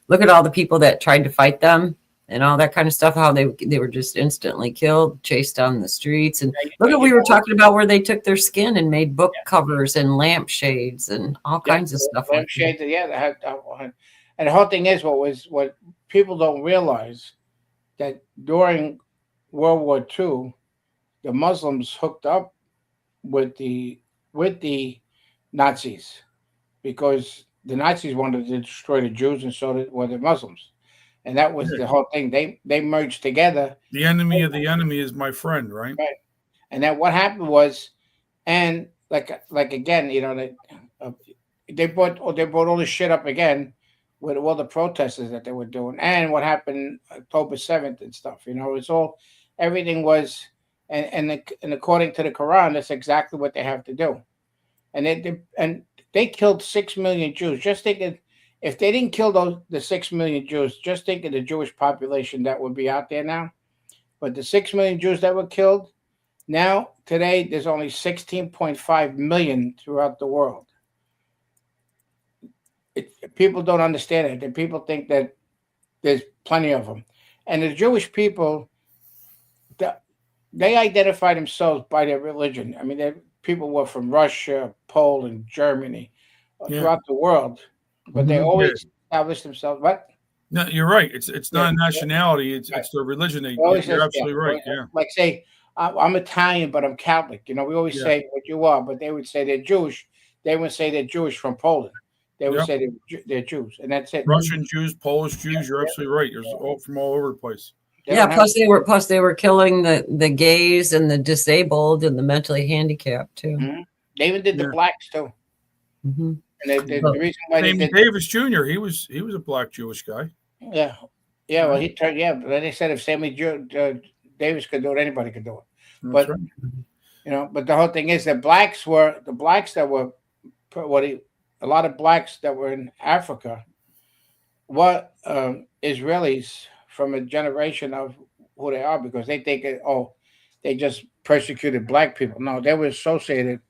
look at all the people that tried to fight them and all that kind of stuff, how they were just instantly killed, chased down the streets. And look at, we were talking about where they took their skin and made book covers and lampshades and all kinds of stuff. Lampshades, and the whole thing is what people don't realize, that during World War II, the Muslims hooked up with the Nazis because the Nazis wanted to destroy the Jews, and so were the Muslims. And that was the whole thing. They merged together. The enemy of the enemy is my friend, right? Right. And then what happened was, and like again, they brought all this shit up again with all the protesters that they were doing, and what happened October 7th and stuff. It's all, everything was, and according to the Quran, that's exactly what they have to do. And they killed 6 million Jews. Just thinking, if they didn't kill the 6 million Jews, just think of the Jewish population that would be out there now. But the 6 million Jews that were killed, now, today, there's only 16.5 million throughout the world. People don't understand it. And people think that there's plenty of them. And the Jewish people, they identify themselves by their religion. I mean, people were from Russia, Poland, Germany, throughout the world. but they Mhm. always establish themselves. What? No, you're right. It's not a Yeah. nationality. It's Right. their religion. They always You're says, absolutely right. Yeah. like say, I'm Italian, but I'm Catholic. You know, we always Yeah. say what you are, but they would say they're Jewish. They would say they're Jewish from Poland. They would Yep. say they're Jews, and that's it. Russian Jews, Polish Jews. You're absolutely right. There's all from all over the place. They Yeah, don't plus they were killing the gays and the disabled and the mentally handicapped too. Mhm. They even did the Yeah. blacks too. Mhm. And the But- reason why they Sammy did, Davis Jr. He was a black Jewish guy. yeah, yeah. Well, he turned, yeah. But they said if Sammy Davis could do it, anybody could do it. That's But right. you know, but the whole thing is that blacks that were a lot of blacks that were in Africa were Israelis from a generation of who they are because they think they just persecuted black people. No, they were associated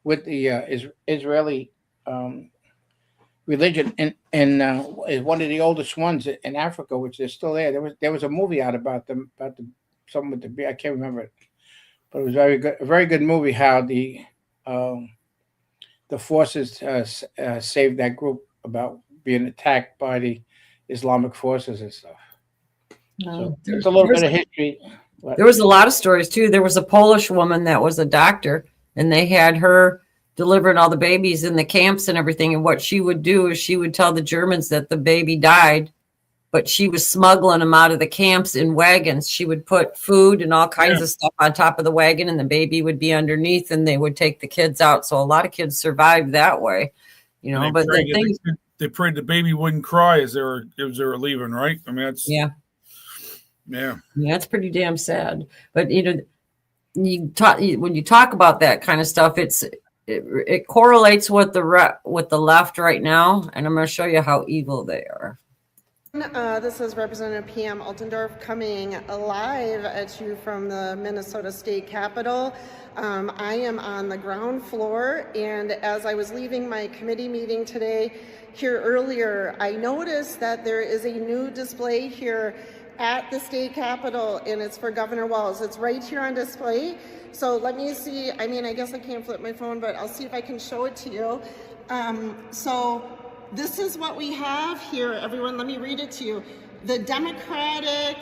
with the Israeli religion, and is one of the oldest ones in Africa, which is still there. There was a movie out about them, someone with the beard. I can't remember it, but it was a very good movie. How the forces saved that group about being attacked by the Islamic forces and stuff. So it's a little bit of history. There was a lot of stories too. There was a Polish woman that was a doctor, and they had her delivering all the babies in the camps and everything. And what she would do is she would tell the Germans that the baby died, but she was smuggling them out of the camps in wagons. She would put food and all kinds of stuff on top of the wagon, and the baby would be underneath, and they would take the kids out. So a lot of kids survived that way, you know. But the thing, they prayed the baby wouldn't cry as they were leaving, right? I mean, that's yeah, it's pretty damn sad. But you know, when you talk about that kind of stuff, it correlates with the left right now, and I'm going to show you how evil they are. This is Representative P.M. Altendorf coming live at you from the Minnesota State Capitol. I am on the ground floor, and as I was leaving my committee meeting today here earlier, I noticed that there is a new display here at the State Capitol, and it's for Governor Walz. It's right here on display. So let me see. I mean, I guess I can't flip my phone, but I'll see if I can show it to you. So this is what we have here, everyone. Let me read it to you. The Democratic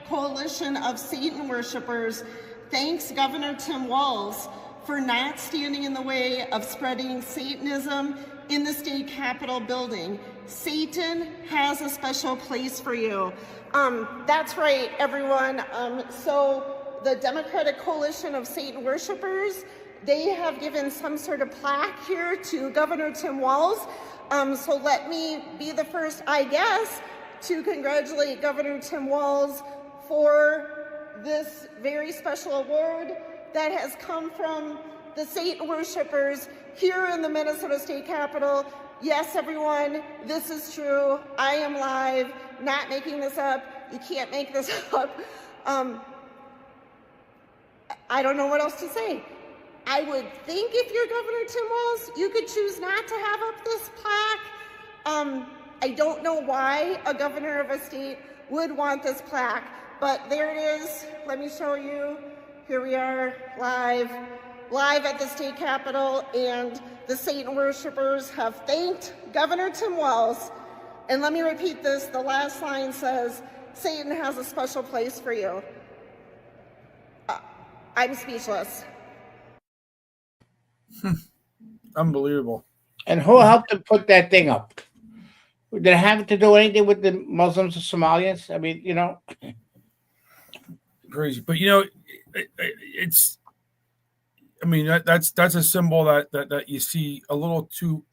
Coalition of Satan Worshipers thanks Governor Tim Walz for not standing in the way of spreading Satanism in the State Capitol building. Satan has a special place for you. That's right, everyone. So the Democratic Coalition of Satan Worshipers, they have given some sort of plaque here to Governor Tim Walz. So let me be the first, I guess, to congratulate Governor Tim Walz for this very special award that has come from the Satan worshipers here in the Minnesota State Capitol. Yes, everyone, this is true. I am live, not making this up. You can't make this up. I don't know what else to say. I would think if you're Governor Tim Walz, you could choose not to have up this plaque. I don't know why a governor of a state would want this plaque, but there it is. Let me show you. Here we are, live at the State Capitol, and the Satan worshipers have thanked Governor Tim Walz. And let me repeat this. The last line says, Satan has a special place for you. I'm speechless. unbelievable. And who helped them put that thing up? Did it have to do anything with the Muslims or Somalians? I mean, you know, Crazy. But, you know, it's, I mean, that's a symbol that you see a little too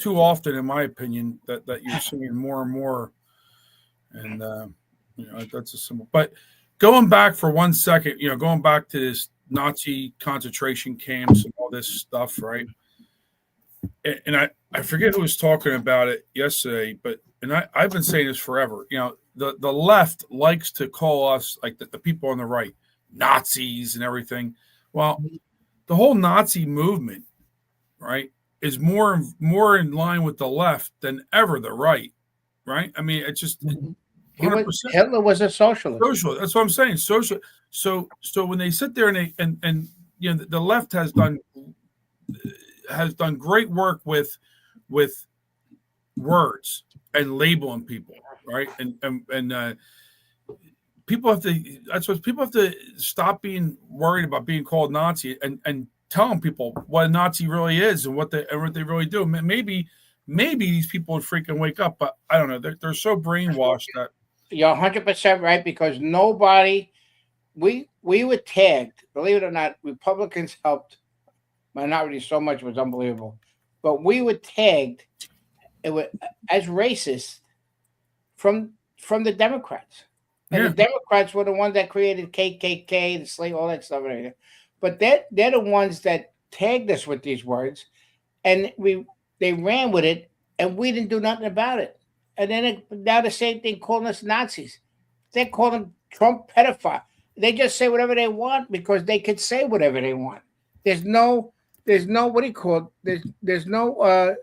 often, in my opinion, that you're seeing more and more. And, you know, that's a symbol. But going back for 1 second, you know, going back to this Nazi concentration camps and all this stuff, right? And I forget who was talking about it yesterday, but I've been saying this forever. You know, the left likes to call us, like the people on the right, Nazis and everything. Well, the whole Nazi movement, right, is more in line with the left than ever the right, right? I mean, it's just 100%. Hitler was a socialist. Social. That's what I'm saying. Social. So when they sit there and you know, the left has done great work with words and labeling people, right? And people have to. That's what people have to stop being worried about being called Nazi and telling people what a Nazi really is and what they really do. Maybe these people would freaking wake up, but I don't know. They're so brainwashed that. You're 100% right, because nobody, we were tagged. Believe it or not, Republicans helped minorities so much, it was unbelievable. But we were tagged as racist from the Democrats. And the Democrats were the ones that created KKK, the slave, all that stuff. But they're the ones that tagged us with these words, and they ran with it, and we didn't do nothing about it. And then now the same thing, calling us Nazis. They call them Trump pedophile. They just say whatever they want because they could say whatever they want. There's no what do you call it? There's no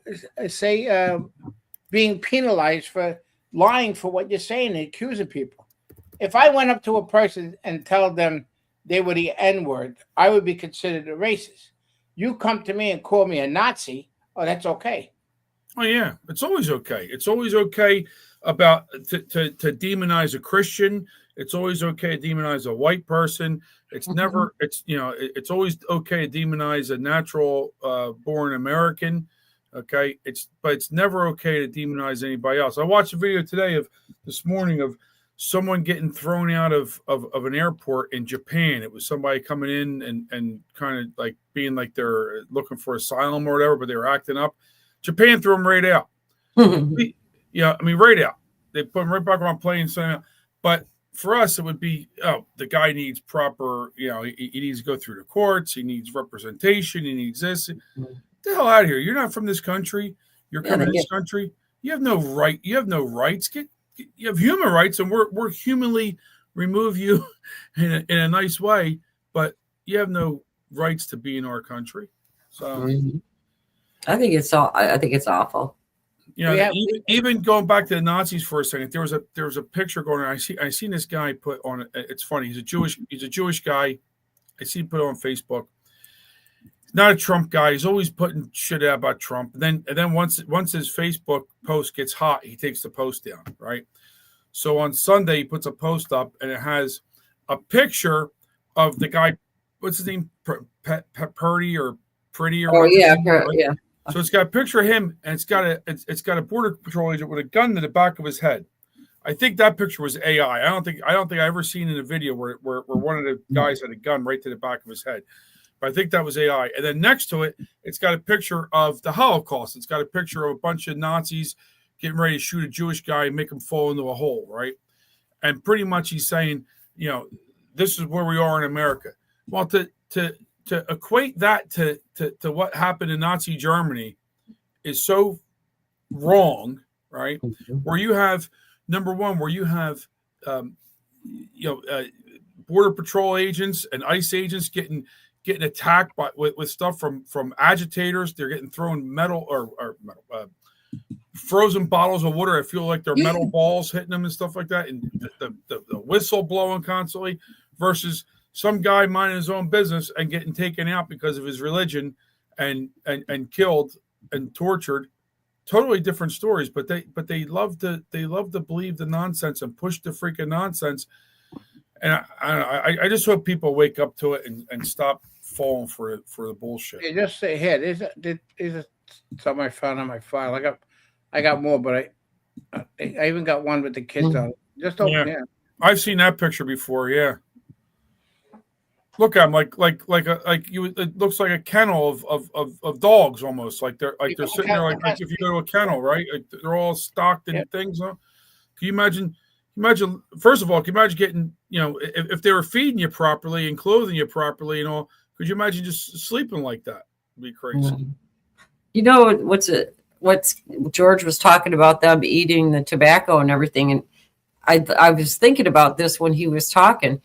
being penalized for lying for what you're saying and accusing people. If I went up to a person and tell them they were the N-word, I would be considered a racist. You come to me and call me a Nazi, oh, that's okay. Oh yeah, it's always okay. It's always okay about to demonize a Christian. It's always okay to demonize a white person. It's never. It's always okay to demonize a natural born American. Okay, but it's never okay to demonize anybody else. I watched a video this morning of someone getting thrown out of an airport in Japan. It was somebody coming in and kind of like being like they're looking for asylum or whatever, but they were acting up. Japan threw them right out. Right out. They put them right back on plane. But for us, it would be, the guy needs proper, he needs to go through the courts. He needs representation. He needs this. Get the hell out of here. You're not from this country. You're coming to this country. You have no right. You have no rights. You have human rights, and we're humanly remove you in a nice way, but you have no rights to be in our country. So I think it's awful. Even going back to the Nazis for a second, there was a picture going on. I seen this guy put on it. It's funny. He's a Jewish guy. I see him put it on Facebook. He's not a Trump guy. He's always putting shit out about Trump. And then once his Facebook post gets hot, he takes the post down, right? So on Sunday he puts a post up, and it has a picture of the guy. What's his name? Purdy or Pretty or whatever, right? Yeah. So it's got a picture of him, and it's got a border patrol agent with a gun to the back of his head. I think that picture was AI. I don't think I ever seen in a video where one of the guys had a gun right to the back of his head. But I think that was AI. And then next to it, it's got a picture of the Holocaust. It's got a picture of a bunch of Nazis getting ready to shoot a Jewish guy and make him fall into a hole, right? And pretty much he's saying, this is where we are in America. Well, to equate that to what happened in Nazi Germany is so wrong, right? Where you have number one, border patrol agents and ICE agents getting attacked with stuff from agitators. They're getting thrown metal or frozen bottles of water. I feel like they're metal balls hitting them and stuff like that, and the whistle blowing constantly versus some guy minding his own business and getting taken out because of his religion and killed and tortured. Totally different stories, but they love to believe the nonsense and push the freaking nonsense. And I just hope people wake up to it and stop falling for the bullshit. Yeah, just say here. There's something I found on my file. I got more, but I even got one with the kids on it. Just open it. I've seen that picture before. Yeah. Look at them like you. It looks like a kennel of dogs almost. Like they're sitting there like if you go to a kennel, right? Like they're all stocked in things. Huh? Can you imagine? First of all, can you imagine getting if they were feeding you properly and clothing you properly and all? Could you imagine just sleeping like that? It'd be crazy. What's George was talking about them eating the tobacco and everything, and I was thinking about this when he was talking.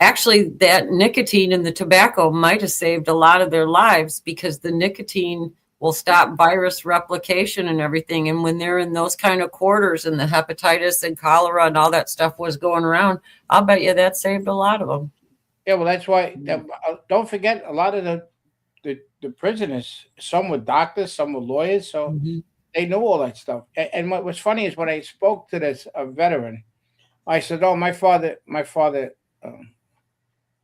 Actually, that nicotine in the tobacco might have saved a lot of their lives because the nicotine will stop virus replication and everything. And when they're in those kind of quarters and the hepatitis and cholera and all that stuff was going around, I'll bet you that saved a lot of them. Yeah, well, that's why. Don't forget, a lot of the prisoners, some were doctors, some were lawyers. So They knew all that stuff. And what was funny is when I spoke to this veteran, I said, "Oh, my father, I'm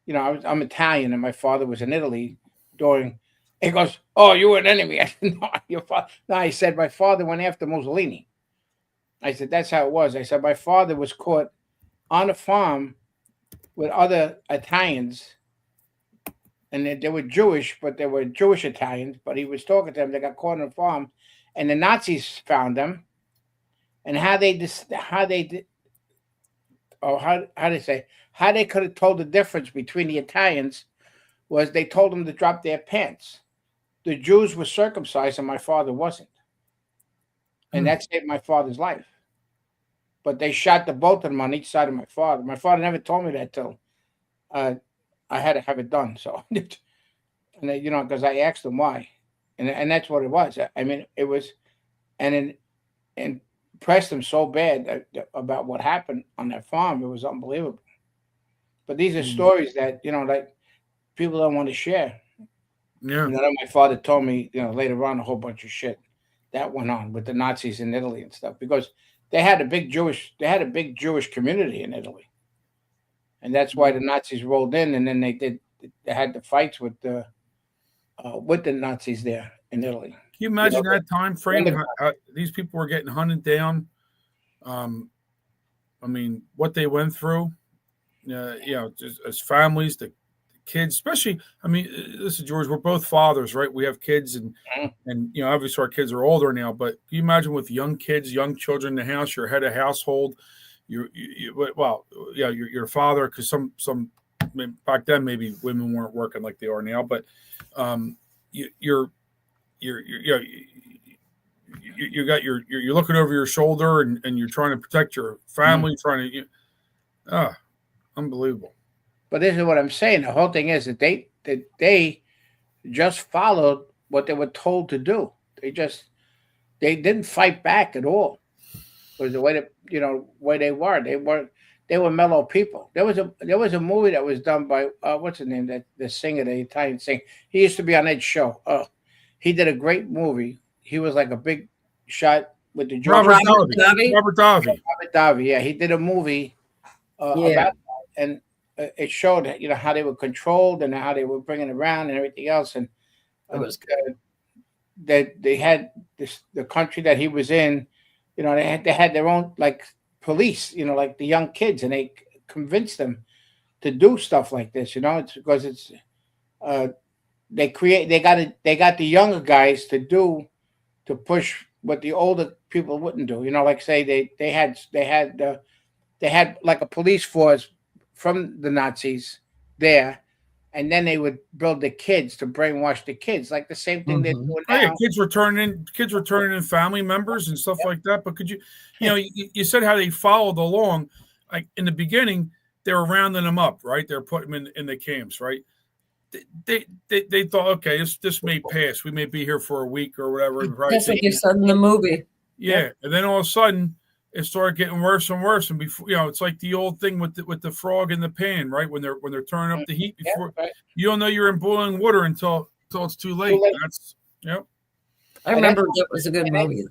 Italian, and my father was in Italy during." He goes, "Oh, you were an enemy." I said, "No, your father." No, I said, "My father went after Mussolini." I said, "That's how it was." I said, "My father was caught on a farm with other Italians, and they were Jewish, but they were Jewish Italians. But he was talking to them. They got caught on a farm, and the Nazis found them. And how they could have told the difference between the Italians was they told them to drop their pants. The Jews were circumcised, and my father wasn't, and that saved my father's life. But they shot the both of them on each side of my father. My father never told me that till I had to have it done. So, and because I asked him why, and that's what it was. I mean, it was, and impressed him so bad about what happened on that farm. It was unbelievable. But these are stories that like people don't want to share. Yeah. My father told me, later on, a whole bunch of shit that went on with the Nazis in Italy and stuff, because they had a big Jewish community in Italy, and that's why the Nazis rolled in, and then they had the fights with the Nazis there in Italy. Can you imagine that time frame? How these people were getting hunted down. I mean, what they went through. Just as families, the kids, especially. I mean, listen, George, we're both fathers, right? We have kids, and obviously our kids are older now. But can you imagine with young kids, young children in the house? You're head of household. You're a father, because some back then maybe women weren't working like they are now, but you're looking over your shoulder, and you're trying to protect your family, unbelievable. But this is what I'm saying. The whole thing is that they just followed what they were told to do. They didn't fight back at all. It was the way way they were. They were mellow people. There was a movie that was done by what's his name? That the singer, the Italian singer. He used to be on Ed's show. He did a great movie. He was like a big shot with the Robert Davi. Robert Davi. Yeah, he did a movie about that, and it showed how they were controlled and how they were bringing around and everything else. And it was that they had the country that he was in. They had their own like police. Like the young kids, and they convinced them to do stuff like this. It's because it's they got the younger guys to push what the older people wouldn't do. Like say they had like a police force from the Nazis there, and then they would build the kids to brainwash the kids, like the same thing they're doing now. Yeah, kids returning in family members and stuff like that. But could you said how they followed along, like in the beginning they were rounding them up, right? They're putting them in the camps, right? They thought, okay, this may pass. We may be here for a week or whatever. Right? That's what you said in the movie. Yeah, and then all of a sudden it started getting worse and worse. And before, it's like the old thing with the frog in the pan, right? When they're turning up the heat before, you don't know you're in boiling water until it's too late. I remember that was a good movie.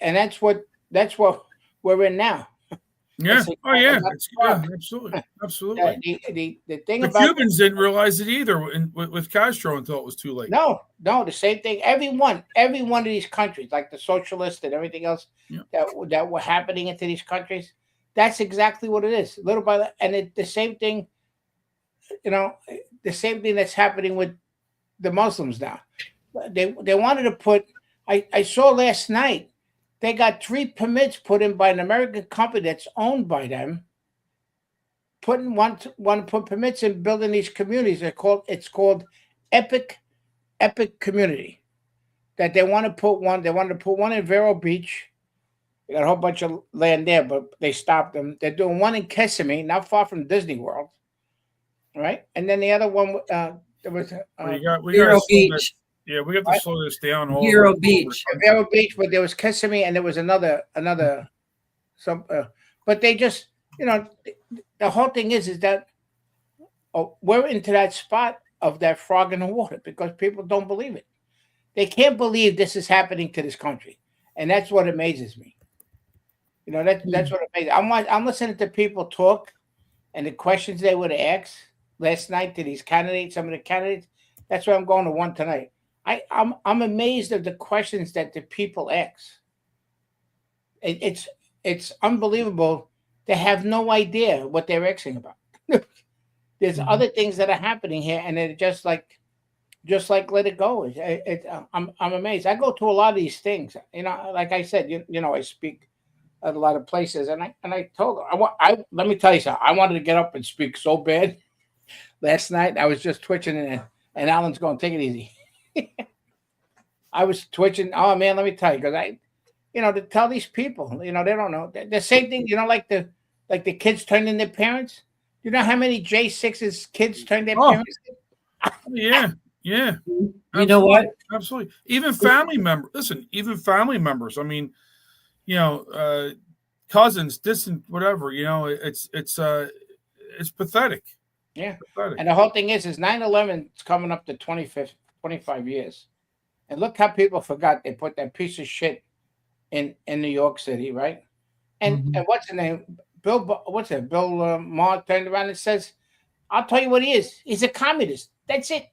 And that's what we're in now. Yeah. Absolutely. The thing the about Cubans didn't realize it either with Castro until it was too late. No, the same thing. Every one of these countries, like the socialists and everything else that were happening into these countries, that's exactly what it is. Little by little, and the same thing, the same thing that's happening with the Muslims now. They wanted to put. I saw last night. They got 3 permits put in by an American company that's owned by them. Want to put permits in building these communities. It's called Epic Community. That they want to put one. They wanted to put one in Vero Beach. They got a whole bunch of land there, but they stopped them. They're doing one in Kissimmee, not far from Disney World. Right, and then the other one there was Vero Beach. Yeah, we have to slow this down. Vero Beach, but there was Kissimmee, and there was another but they just, the whole thing is that we're into that spot of that frog in the water because people don't believe it. They can't believe this is happening to this country, And that's what amazes me. You know, that's what amazes. I'm listening to people talk and the questions they would ask last night to these candidates, some of the candidates. That's why I'm going to one tonight. I'm amazed at the questions that the people ask. It's unbelievable. They have no idea what they're asking about. There's other things that are happening here, and they're just like let it go. I'm amazed. I go to a lot of these things. You know, like I said, you know, I speak at a lot of places, and I told her, let me tell you something. I wanted to get up and speak so bad last night. I was just twitching, and Alan's going, take it easy. I was twitching. Oh man, let me tell you, because to tell these people, they don't know the same thing. You know, like the kids turned in their parents. You know how many J6's kids turned their parents in? Yeah. You know what? Absolutely. Even family members. Listen, even family members. I mean, cousins, distant, whatever. It's pathetic. Yeah. Pathetic. And the whole thing is 9/11 is coming up to 25 years, and look how people forgot they put that piece of shit in New York City, right? And what's the name? Bill Maher turned around and says, "I'll tell you what he is. He's a communist. That's it.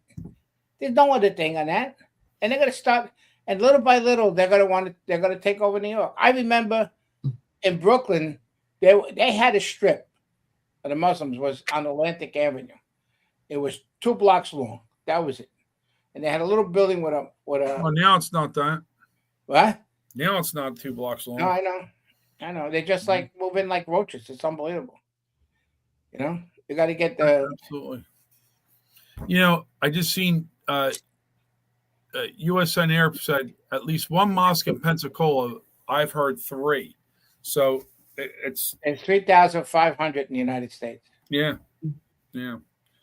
There's no other thing on that." And they're gonna start, and little by little, they're gonna take over New York. I remember in Brooklyn, they had a strip for the Muslims was on Atlantic Avenue. It was 2 blocks long. That was it. And they had a little building with a. Well, now it's not that. What? Now it's not 2 blocks long. No, I know. They just like move in like roaches. It's unbelievable. You got to get the. Absolutely. I just seen USN Air said at least one mosque in Pensacola. I've heard 3. So it's 3,500 in the United States. Yeah.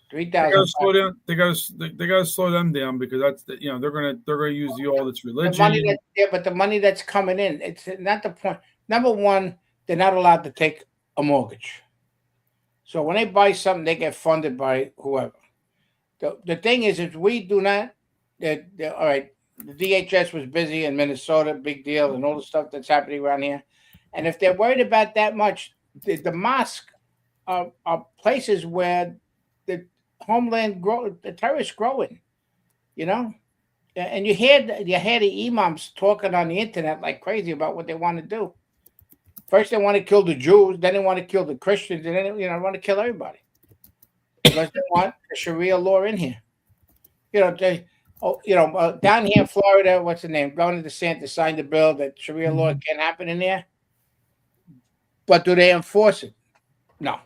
3,000. They got to slow them down because that's they're gonna use all this religion. But the money that's coming in, it's not the point. Number one, they're not allowed to take a mortgage. So when they buy something, they get funded by whoever. The thing is, if we do not, all right, the DHS was busy in Minnesota, big deal, and all the stuff that's happening around here. And if they're worried about that much, the mosque are places where the homeland the terrorists growing, and you hear the imams talking on the internet like crazy about what they want to do. First, they want to kill the Jews, then they want to kill the Christians, and then they want to kill everybody because they want the Sharia law in here. Down here in Florida, what's the name? Governor DeSantis signed a bill that Sharia law can't happen in there. But do they enforce it? No.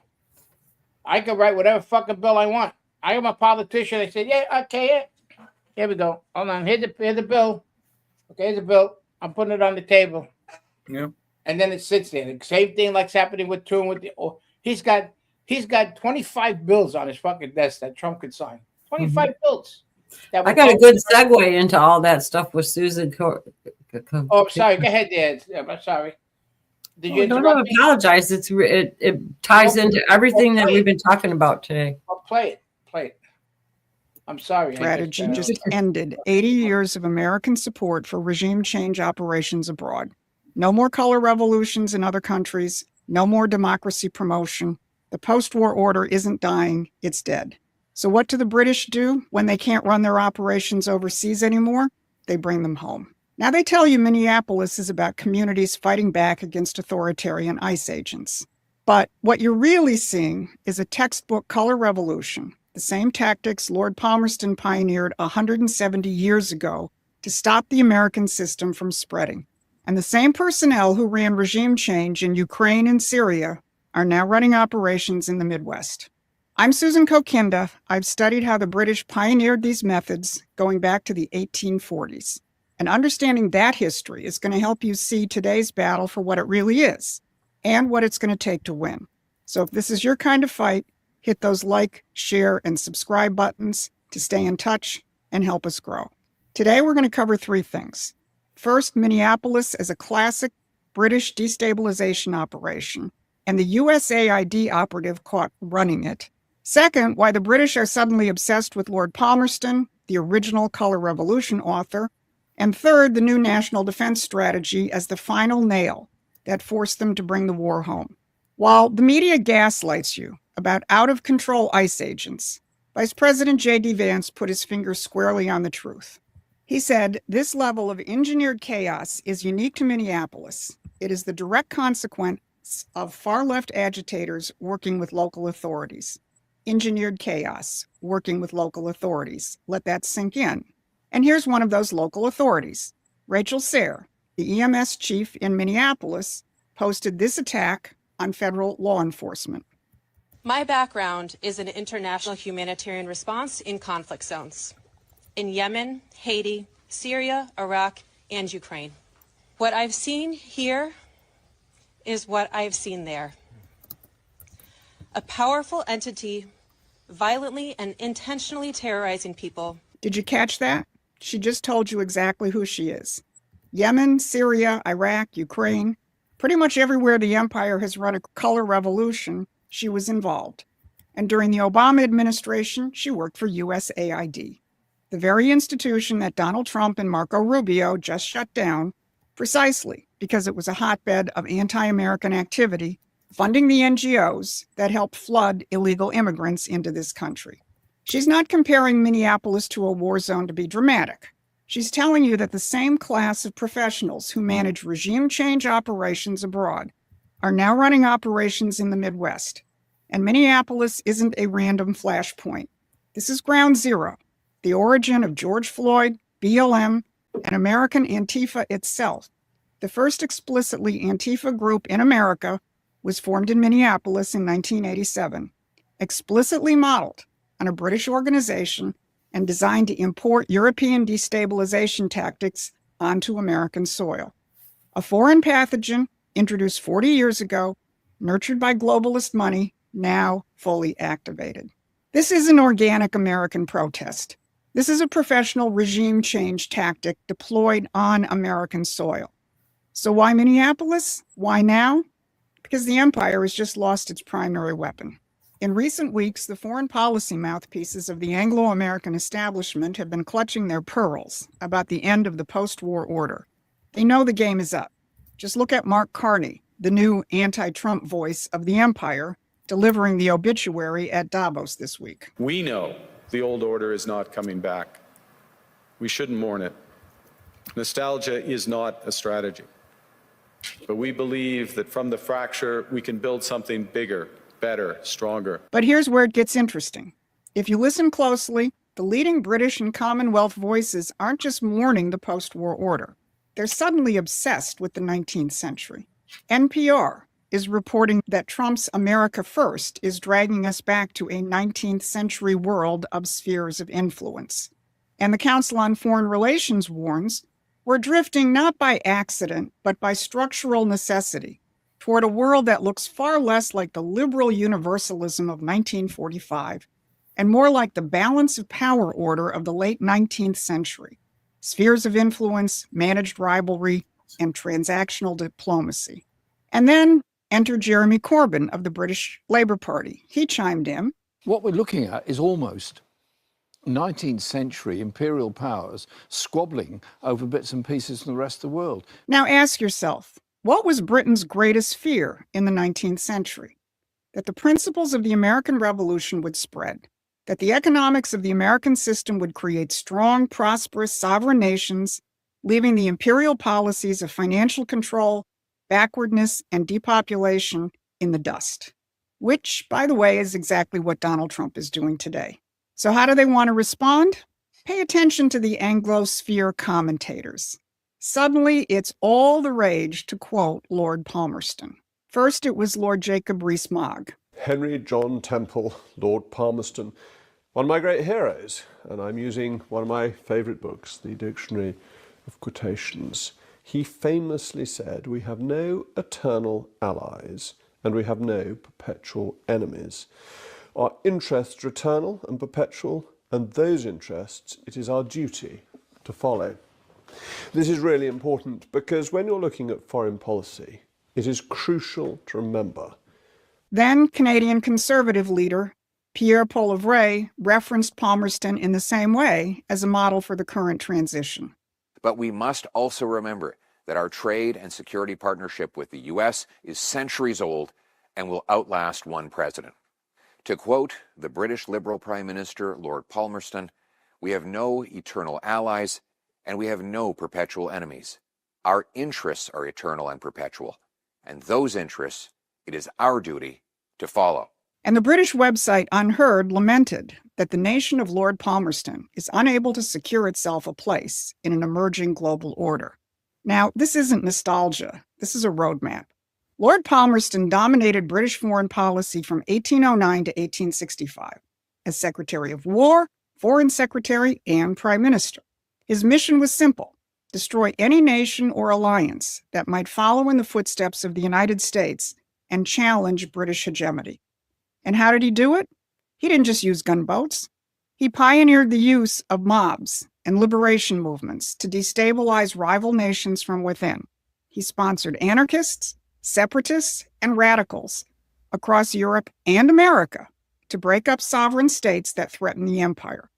I can write whatever fucking bill I want. I am a politician. I said, yeah, okay, yeah. Here we go. Hold on. Here's the bill. Okay, here's the bill. I'm putting it on the table. Yeah. And then it sits there. The same thing like's happening with Toon. He's got 25 bills on his fucking desk that Trump could sign. 25 bills. I got a good segue into all that stuff with Susan. Oh, sorry. Go ahead, Dad. I'm sorry. Did you don't apologize. It ties into everything that we've been talking about today. I'll play it. I'm sorry. Strategy just ended 80 years of American support for regime change operations abroad. No more color revolutions in other countries. No more democracy promotion. The post-war order isn't dying. It's dead. So what do the British do when they can't run their operations overseas anymore? They bring them home. Now they tell you Minneapolis is about communities fighting back against authoritarian ICE agents. But what you're really seeing is a textbook color revolution, the same tactics Lord Palmerston pioneered 170 years ago to stop the American system from spreading. And the same personnel who ran regime change in Ukraine and Syria are now running operations in the Midwest. I'm Susan Kokinda. I've studied how the British pioneered these methods going back to the 1840s. And understanding that history is going to help you see today's battle for what it really is and what it's going to take to win. So if this is your kind of fight, hit those like, share, and subscribe buttons to stay in touch and help us grow. Today, we're going to cover 3 things. First, Minneapolis as a classic British destabilization operation and the USAID operative caught running it. Second, why the British are suddenly obsessed with Lord Palmerston, the original Color Revolution author. And third, the new national defense strategy as the final nail that forced them to bring the war home. While the media gaslights you about out-of-control ICE agents, Vice President J.D. Vance put his finger squarely on the truth. He said, "This level of engineered chaos is unique to Minneapolis. It is the direct consequence of far-left agitators working with local authorities." Engineered chaos, working with local authorities. Let that sink in. And here's one of those local authorities. Rachel Sayre, the EMS chief in Minneapolis, posted this attack on federal law enforcement. My background is in international humanitarian response in conflict zones. In Yemen, Haiti, Syria, Iraq, and Ukraine. What I've seen here is what I've seen there. A powerful entity violently and intentionally terrorizing people. Did you catch that? She just told you exactly who she is. Yemen, Syria, Iraq, Ukraine, pretty much everywhere the empire has run a color revolution, she was involved. And during the Obama administration, she worked for USAID, the very institution that Donald Trump and Marco Rubio just shut down precisely because it was a hotbed of anti-American activity, funding the NGOs that helped flood illegal immigrants into this country. She's not comparing Minneapolis to a war zone to be dramatic. She's telling you that the same class of professionals who manage regime change operations abroad are now running operations in the Midwest. And Minneapolis isn't a random flashpoint. This is ground zero, the origin of George Floyd, BLM, and American Antifa itself. The first explicitly Antifa group in America was formed in Minneapolis in 1987, explicitly modeled on a British organization and designed to import European destabilization tactics onto American soil. A foreign pathogen introduced 40 years ago, nurtured by globalist money, now fully activated. This is an organic American protest. This is a professional regime change tactic deployed on American soil. So why Minneapolis? Why now? Because the empire has just lost its primary weapon. In recent weeks, the foreign policy mouthpieces of the Anglo-American establishment have been clutching their pearls about the end of the post-war order. They know the game is up. Just look at Mark Carney, the new anti-Trump voice of the empire, delivering the obituary at Davos this week. We know the old order is not coming back. We shouldn't mourn it. Nostalgia is not a strategy. But we believe that from the fracture, we can build something bigger, better, stronger. But here's where it gets interesting. If you listen closely, the leading British and Commonwealth voices aren't just mourning the post-war order. They're suddenly obsessed with the 19th century. NPR is reporting that Trump's America First is dragging us back to a 19th century world of spheres of influence. And the Council on Foreign Relations warns we're drifting not by accident, but by structural necessity toward a world that looks far less like the liberal universalism of 1945 and more like the balance of power order of the late 19th century. Spheres of influence, managed rivalry, and transactional diplomacy. And then enter Jeremy Corbyn of the British Labour Party. He chimed in. What we're looking at is almost 19th century imperial powers squabbling over bits and pieces from the rest of the world. Now ask yourself, what was Britain's greatest fear in the 19th century? That the principles of the American Revolution would spread, that the economics of the American system would create strong, prosperous, sovereign nations, leaving the imperial policies of financial control, backwardness, and depopulation in the dust. Which, by the way, is exactly what Donald Trump is doing today. So how do they want to respond? Pay attention to the Anglosphere commentators. Suddenly, it's all the rage to quote Lord Palmerston. First, it was Lord Jacob Rees-Mogg. Henry John Temple, Lord Palmerston, one of my great heroes, and I'm using one of my favourite books, the Dictionary of Quotations. He famously said, "We have no eternal allies, and we have no perpetual enemies. Our interests are eternal and perpetual, and those interests it is our duty to follow." This is really important because when you're looking at foreign policy, it is crucial to remember. Then Canadian Conservative leader Pierre Poilievre referenced Palmerston in the same way as a model for the current transition. But we must also remember that our trade and security partnership with the U.S. is centuries old and will outlast one president. To quote the British Liberal Prime Minister, Lord Palmerston, "We have no eternal allies and we have no perpetual enemies. Our interests are eternal and perpetual, and those interests it is our duty to follow." And the British website Unheard lamented that the nation of Lord Palmerston is unable to secure itself a place in an emerging global order. Now, this isn't nostalgia. This is a roadmap. Lord Palmerston dominated British foreign policy from 1809 to 1865 as Secretary of War, Foreign Secretary, and Prime Minister. His mission was simple: destroy any nation or alliance that might follow in the footsteps of the United States and challenge British hegemony. And how did he do it? He didn't just use gunboats. He pioneered the use of mobs and liberation movements to destabilize rival nations from within. He sponsored anarchists, separatists, and radicals across Europe and America to break up sovereign states that threatened the empire.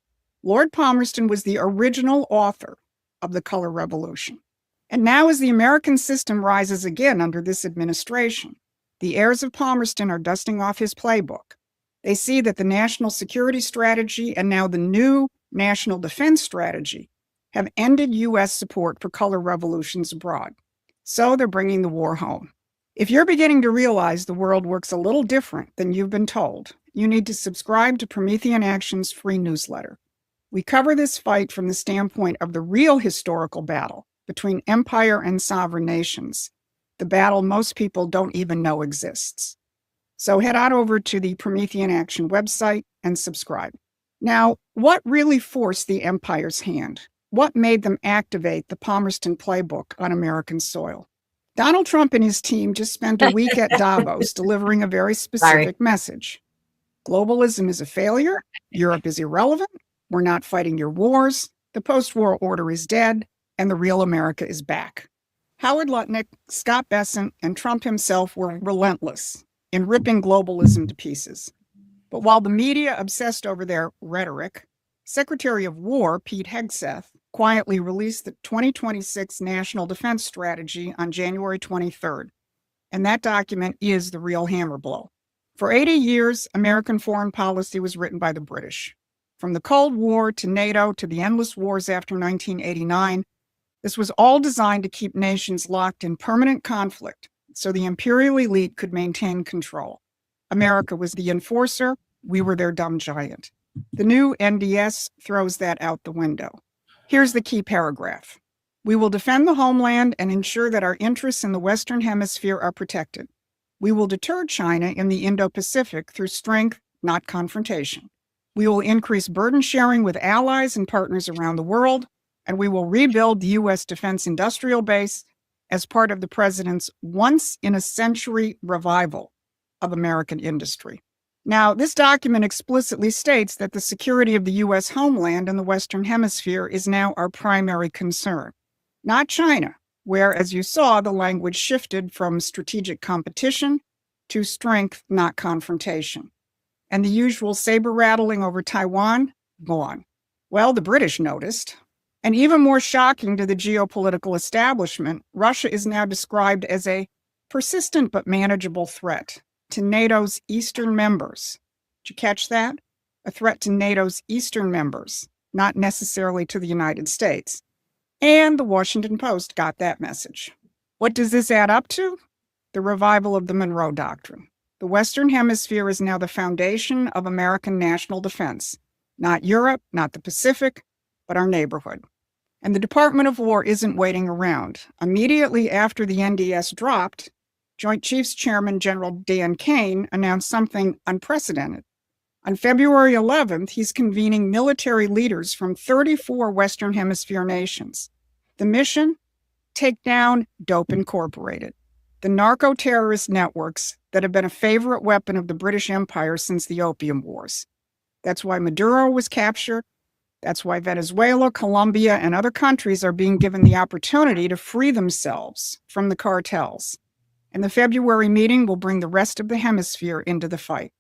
Lord Palmerston was the original author of the Color Revolution. And now, as the American system rises again under this administration, the heirs of Palmerston are dusting off his playbook. They see that the national security strategy and now the new national defense strategy have ended U.S. support for color revolutions abroad. So they're bringing the war home. If you're beginning to realize the world works a little different than you've been told, you need to subscribe to Promethean Action's free newsletter. We cover this fight from the standpoint of the real historical battle between empire and sovereign nations, the battle most people don't even know exists. So head on over to the Promethean Action website and subscribe. Now, what really forced the empire's hand? What made them activate the Palmerston playbook on American soil? Donald Trump and his team just spent a week at Davos delivering a very specific message. Globalism is a failure. Europe is irrelevant. We're not fighting your wars. The post-war order is dead, and the real America is back. Howard Lutnick, Scott Bessent, and Trump himself were relentless in ripping globalism to pieces. But while the media obsessed over their rhetoric, Secretary of War Pete Hegseth quietly released the 2026 National Defense Strategy on January 23rd. And that document is the real hammer blow. For 80 years, American foreign policy was written by the British. From the Cold War to NATO to the endless wars after 1989, this was all designed to keep nations locked in permanent conflict so the imperial elite could maintain control. America was the enforcer. We were their dumb giant. The new NDS throws that out the window. Here's the key paragraph. We will defend the homeland and ensure that our interests in the Western Hemisphere are protected. We will deter China in the Indo-Pacific through strength, not confrontation. We will increase burden sharing with allies and partners around the world, and we will rebuild the U.S. defense industrial base as part of the president's once-in-a-century revival of American industry. Now, this document explicitly states that the security of the U.S. homeland and the Western Hemisphere is now our primary concern, not China, where, as you saw, the language shifted from strategic competition to strength, not confrontation. And the usual saber-rattling over Taiwan, gone. Well, the British noticed. And even more shocking to the geopolitical establishment, Russia is now described as a persistent but manageable threat to NATO's eastern members. Did you catch that? A threat to NATO's eastern members, not necessarily to the United States. And the Washington Post got that message. What does this add up to? The revival of the Monroe Doctrine. The Western Hemisphere is now the foundation of American national defense. Not Europe, not the Pacific, but our neighborhood. And the Department of War isn't waiting around. Immediately after the NDS dropped, Joint Chiefs Chairman General Dan Kane announced something unprecedented. On February 11th, he's convening military leaders from 34 Western Hemisphere nations. The mission? Take down Dope Incorporated, the narco-terrorist networks that have been a favorite weapon of the British Empire since the Opium Wars. That's why Maduro was captured. That's why Venezuela, Colombia, and other countries are being given the opportunity to free themselves from the cartels. And the February meeting will bring the rest of the hemisphere into the fight.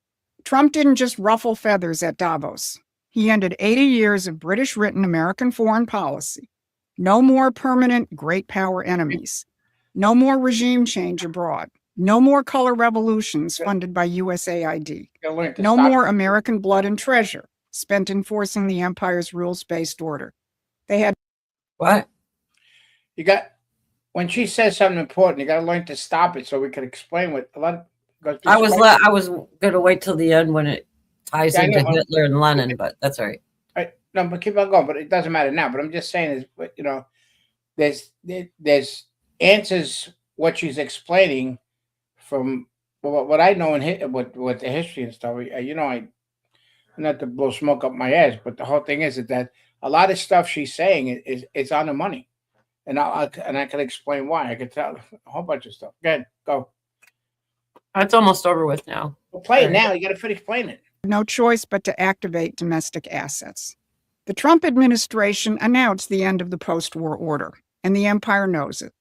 Trump didn't just ruffle feathers at Davos. He ended 80 years of British-written American foreign policy No more permanent great power enemies. No more regime change abroad. No more color revolutions funded by USAID. No more American blood and treasure spent enforcing the empire's rules-based order. They had what? You got when she says something important, you got to learn to stop it so we can explain what a lot of. I was going to wait till the end when it ties into Hitler and Lenin, but that's all right. No, but keep on going. But it doesn't matter now. But I'm just saying is, there's answers what she's explaining from what I know and with the history and stuff. I not to blow smoke up my ass, but the whole thing is that a lot of stuff she's saying is on the money, and I can explain why. I could tell a whole bunch of stuff. Go ahead, go. It's almost over with now. Well, play it now. You got to finish playing it. No choice but to activate domestic assets. The Trump administration announced the end of the post-war order, and the empire knows it.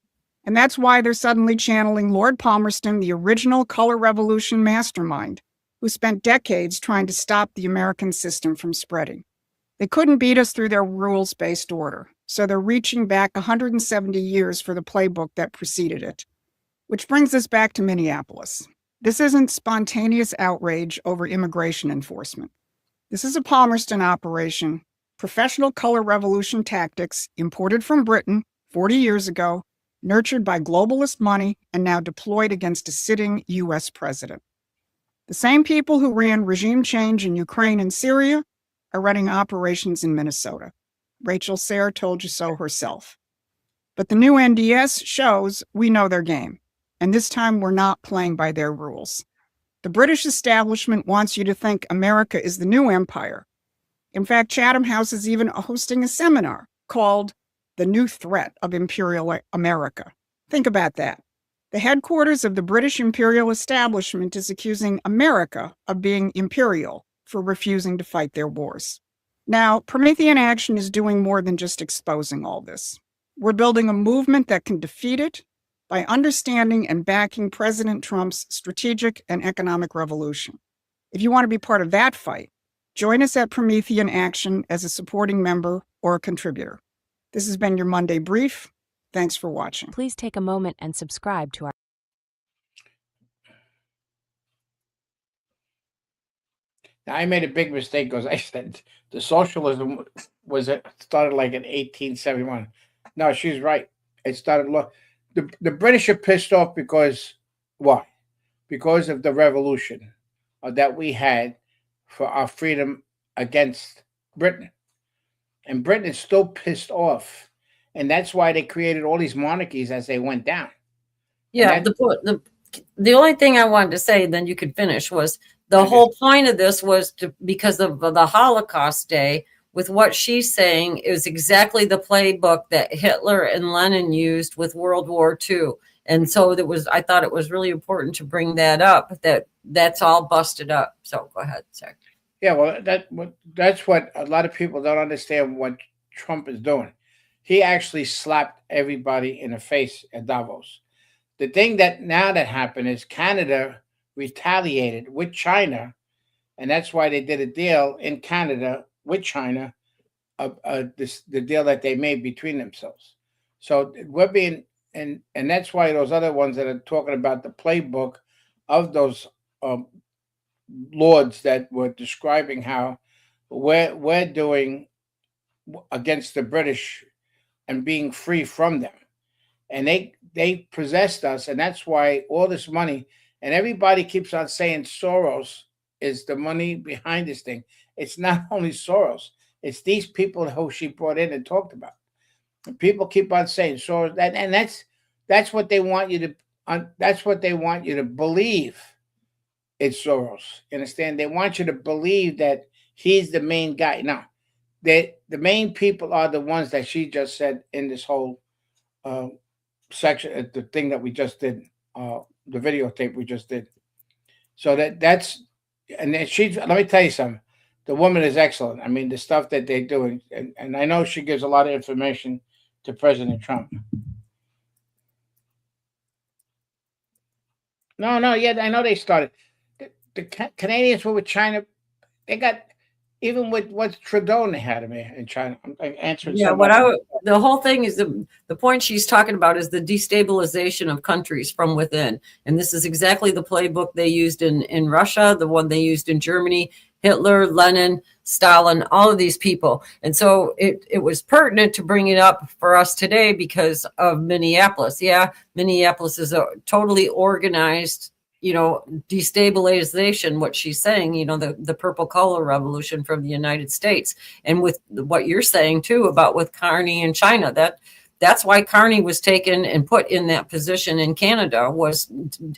And that's why they're suddenly channeling Lord Palmerston, the original color revolution mastermind, who spent decades trying to stop the American system from spreading. They couldn't beat us through their rules-based order, so they're reaching back 170 years for the playbook that preceded it. Which brings us back to Minneapolis. This isn't spontaneous outrage over immigration enforcement. This is a Palmerston operation, professional color revolution tactics imported from Britain 40 years ago, nurtured by globalist money, and now deployed against a sitting U.S. president. The same people who ran regime change in Ukraine and Syria are running operations in Minnesota. Rachel Sayre told you so herself. But the new NDS shows we know their game, and this time we're not playing by their rules. The British establishment wants you to think America is the new empire. In fact, Chatham House is even hosting a seminar called The New Threat of Imperial America. Think about that. The headquarters of the British imperial establishment is accusing America of being imperial for refusing to fight their wars. Now, Promethean Action is doing more than just exposing all this. We're building a movement that can defeat it by understanding and backing President Trump's strategic and economic revolution. If you want to be part of that fight, join us at Promethean Action as a supporting member or a contributor. This has been your Monday Brief. Thanks for watching. Please take a moment and subscribe to our. Now, I made a big mistake because I said the socialism started like in 1871. No, she's right. It started. The British are pissed off because why? Because of the revolution that we had for our freedom against Britain. And Britain is still pissed off. And that's why they created all these monarchies as they went down. Yeah, the only thing I wanted to say, then you could finish, was the whole point of this was because of the Holocaust Day, with what she's saying is exactly the playbook that Hitler and Lenin used with World War II. And so I thought it was really important to bring that up, that's all busted up. So go ahead, sorry. Yeah, well, that's what a lot of people don't understand what Trump is doing. He actually slapped everybody in the face at Davos. The thing that happened is Canada retaliated with China, and that's why they did a deal in Canada with China, the deal that they made between themselves. So we're being, and that's why those other ones that are talking about the playbook of those lords that were describing how we're doing against the British and being free from them. And they possessed us, and that's why all this money, and everybody keeps on saying Soros is the money behind this thing. It's not only Soros, it's these people who she brought in and talked about. And people keep on saying Soros, and that's what they want you to believe. It's Soros. You understand? They want you to believe that he's the main guy. Now, the main people are the ones that she just said in this whole section, the thing that we just did, the videotape we just did. So that's, and then let me tell you something. The woman is excellent. I mean, the stuff that they're doing, and I know she gives a lot of information to President Trump. No, yeah, I know they started. The Canadians were with China. They got, even with what Trudeau and they had him here in China. I'm answering. Yeah, somebody. the whole thing is the point she's talking about is the destabilization of countries from within. And this is exactly the playbook they used in Russia, the one they used in Germany, Hitler, Lenin, Stalin, all of these people. And so it was pertinent to bring it up for us today because of Minneapolis. Yeah, Minneapolis is a totally organized, destabilization, what she's saying, the purple color revolution from the United States. And with what you're saying too about with Carney in China, that's why Carney was taken and put in that position in Canada, was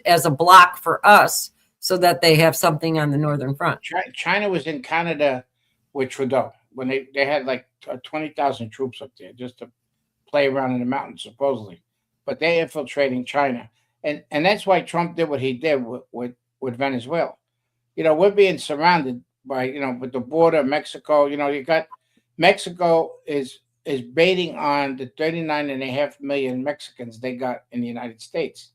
as a block for us so that they have something on the northern front. China was in Canada with Trudeau when they had like 20,000 troops up there just to play around in the mountains, supposedly. But they're infiltrating China. And that's why Trump did what he did with Venezuela. We're being surrounded by, with the border of Mexico. You got Mexico is baiting on the 39.5 million Mexicans they got in the United States,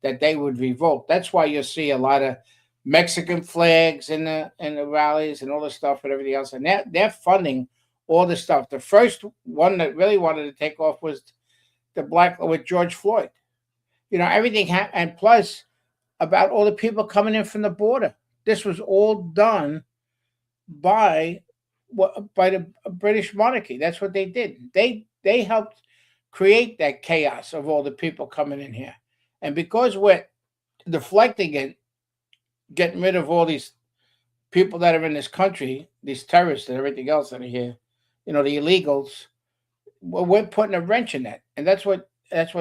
that they would revolt. That's why you'll see a lot of Mexican flags in the rallies and all the stuff and everything else. And they're funding all the stuff. The first one that really wanted to take off was the black with George Floyd. Everything and plus about all the people coming in from the border. This was all done by the British monarchy. That's what they did. They helped create that chaos of all the people coming in here. And because we're deflecting it, getting rid of all these people that are in this country, these terrorists and everything else that are here, the illegals, we're putting a wrench in that. And that's what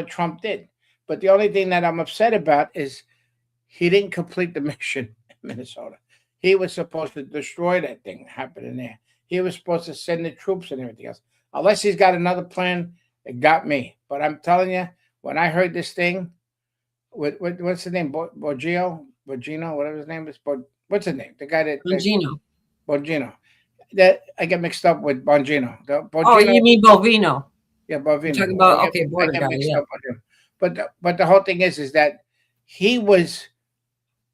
Trump did. But the only thing that I'm upset about is he didn't complete the mission in Minnesota. He was supposed to destroy that thing happening there. He was supposed to send the troops and everything else. Unless he's got another plan, it got me. But I'm telling you, when I heard this thing, what's his name? Bongino, whatever his name is. What's his name? The guy that Bongino. That I get mixed up with Bongino. Oh, you mean Bovino? Yeah, Bovino. You're talking about border guy. Yeah. But the whole thing is that he was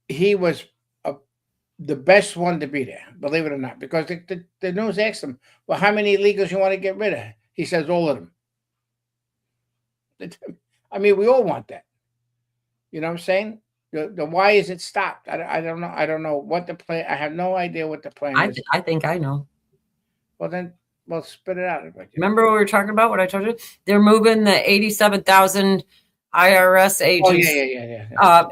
the best one to be there, believe it or not, because the news asked him, well, how many illegals you want to get rid of? He says all of them. I mean, we all want that. You know what I'm saying? The why is it stopped? I don't know. I don't know what the plan. I have no idea what the plan is. I think I know. Well, spit it out. Remember what we were talking about? What I told you? They're moving the 87,000 IRS agents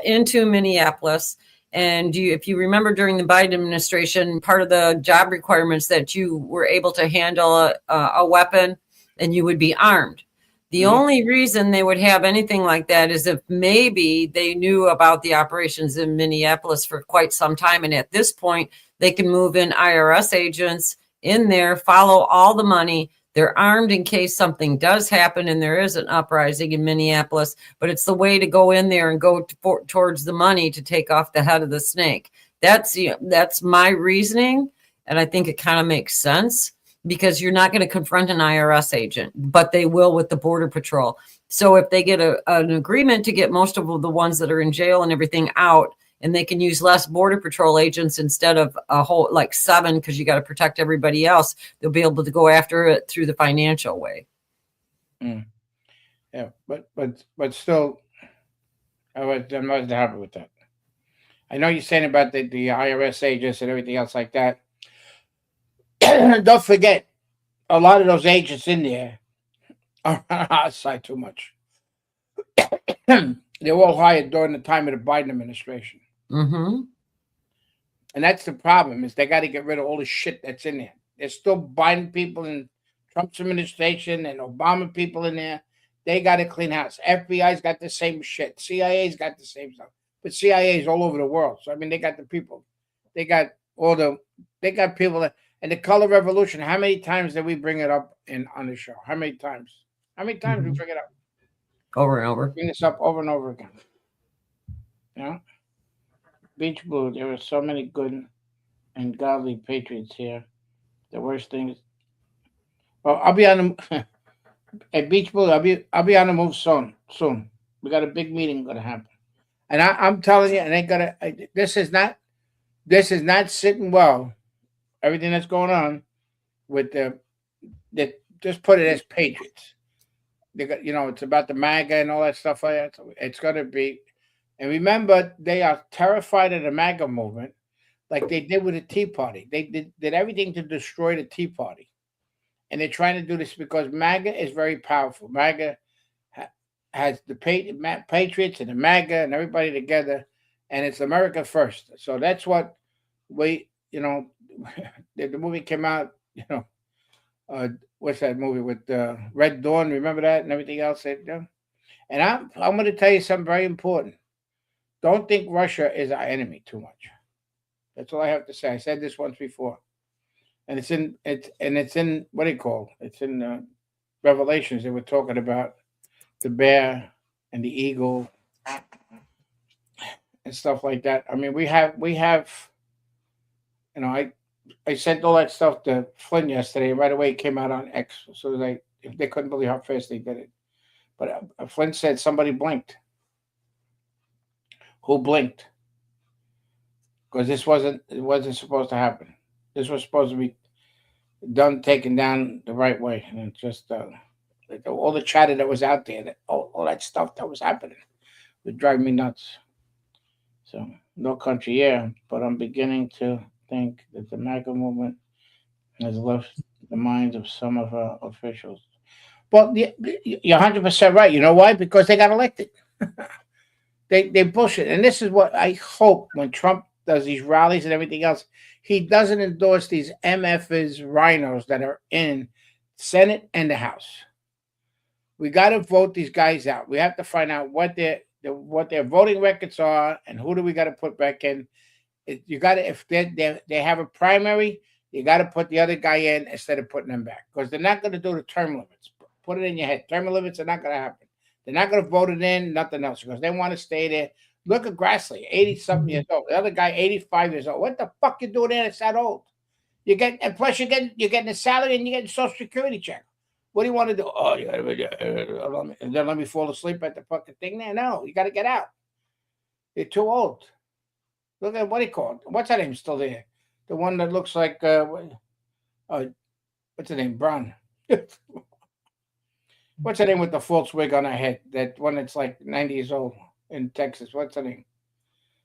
into Minneapolis. And if you remember during the Biden administration, part of the job requirements that you were able to handle a weapon and you would be armed. The only reason they would have anything like that is if maybe they knew about the operations in Minneapolis for quite some time. And at this point, they can move in IRS agents in there, follow all the money. They're armed in case something does happen and there is an uprising in Minneapolis, but it's the way to go in there and go towards the money to take off the head of the snake. That's my reasoning. And I think it kind of makes sense because you're not going to confront an IRS agent, but they will with the Border Patrol. So if they get an agreement to get most of the ones that are in jail and everything out, and they can use less Border Patrol agents instead of a whole 7, because you got to protect everybody else, they'll be able to go after it through the financial way. Yeah, but still, I'm not happy with that. I know you're saying about the IRS agents and everything else like that. Don't forget, a lot of those agents in there are on our side too much. They were all hired during the time of the Biden administration. Mm-hmm. And that's the problem, is they got to get rid of all the shit that's in there. There's still Biden people in Trump's administration and Obama people in there. They got a clean house. FBI's got the same shit. CIA's got the same stuff. But CIA is all over the world. So, I mean, they got the people. They got people that, and the color revolution, how many times did we bring it up on the show? How many times? How many times we bring it up? Over and over. Bring this up over and over again. You know? Beach Blue, there were so many good and godly patriots here. The worst thing is, well, I'll be on the at Beach Blue. I'll be on the move soon. We got a big meeting gonna happen, and I'm telling you, and this is not sitting well everything that's going on with just put it as Patriots. They got, it's about the MAGA and all that stuff like that. So it's going to be, and remember, they are terrified of the MAGA movement, like they did with the Tea Party. They did everything to destroy the Tea Party, and they're trying to do this because MAGA is very powerful. MAGA has the Patriots and the MAGA and everybody together, and it's America first. So that's what the movie came out. What's that movie with Red Dawn? Remember that and everything else? And I'm going to tell you something very important. Don't think Russia is our enemy too much. That's all I have to say. I said this once before, and it's in what do you call? It's in Revelations. They were talking about the bear and the eagle and stuff like that. I mean, we have. I sent all that stuff to Flynn yesterday. Right away, it came out on X. So they couldn't believe how fast they did it. But Flynn said somebody blinked. Who blinked? Because it wasn't supposed to happen. This was supposed to be done, taken down the right way, and it just all the chatter that was out there, all that stuff that was happening, would drive me nuts. So no country, yeah, but I'm beginning to think that the MAGA movement has left the minds of some of our officials. Well, you're 100% right. You know why? Because they got elected. They bullshit. And this is what I hope when Trump does these rallies and everything else, he doesn't endorse these MFs, rhinos that are in Senate and the House. We got to vote these guys out. We have to find out what their voting records are and who do we got to put back in. You got to, if they have a primary, you got to put the other guy in instead of putting them back, because they're not going to do the term limits. Put it in your head. Term limits are not going to happen. They're not going to vote it in, nothing else, because they want to stay there. Look at Grassley, 80-something years old. The other guy, 85 years old. What the fuck you doing there? It's that old. And plus you're getting a salary and you're getting a Social Security check. What do you want to do? Oh, you got to and then let me fall asleep at the fucking thing there. No, you got to get out. You're too old. Look at what he called. What's her name still there? The one that looks like what's her name? Brown. What's her name with the false wig on her head? That one that's like 90 years old in Texas. What's her name?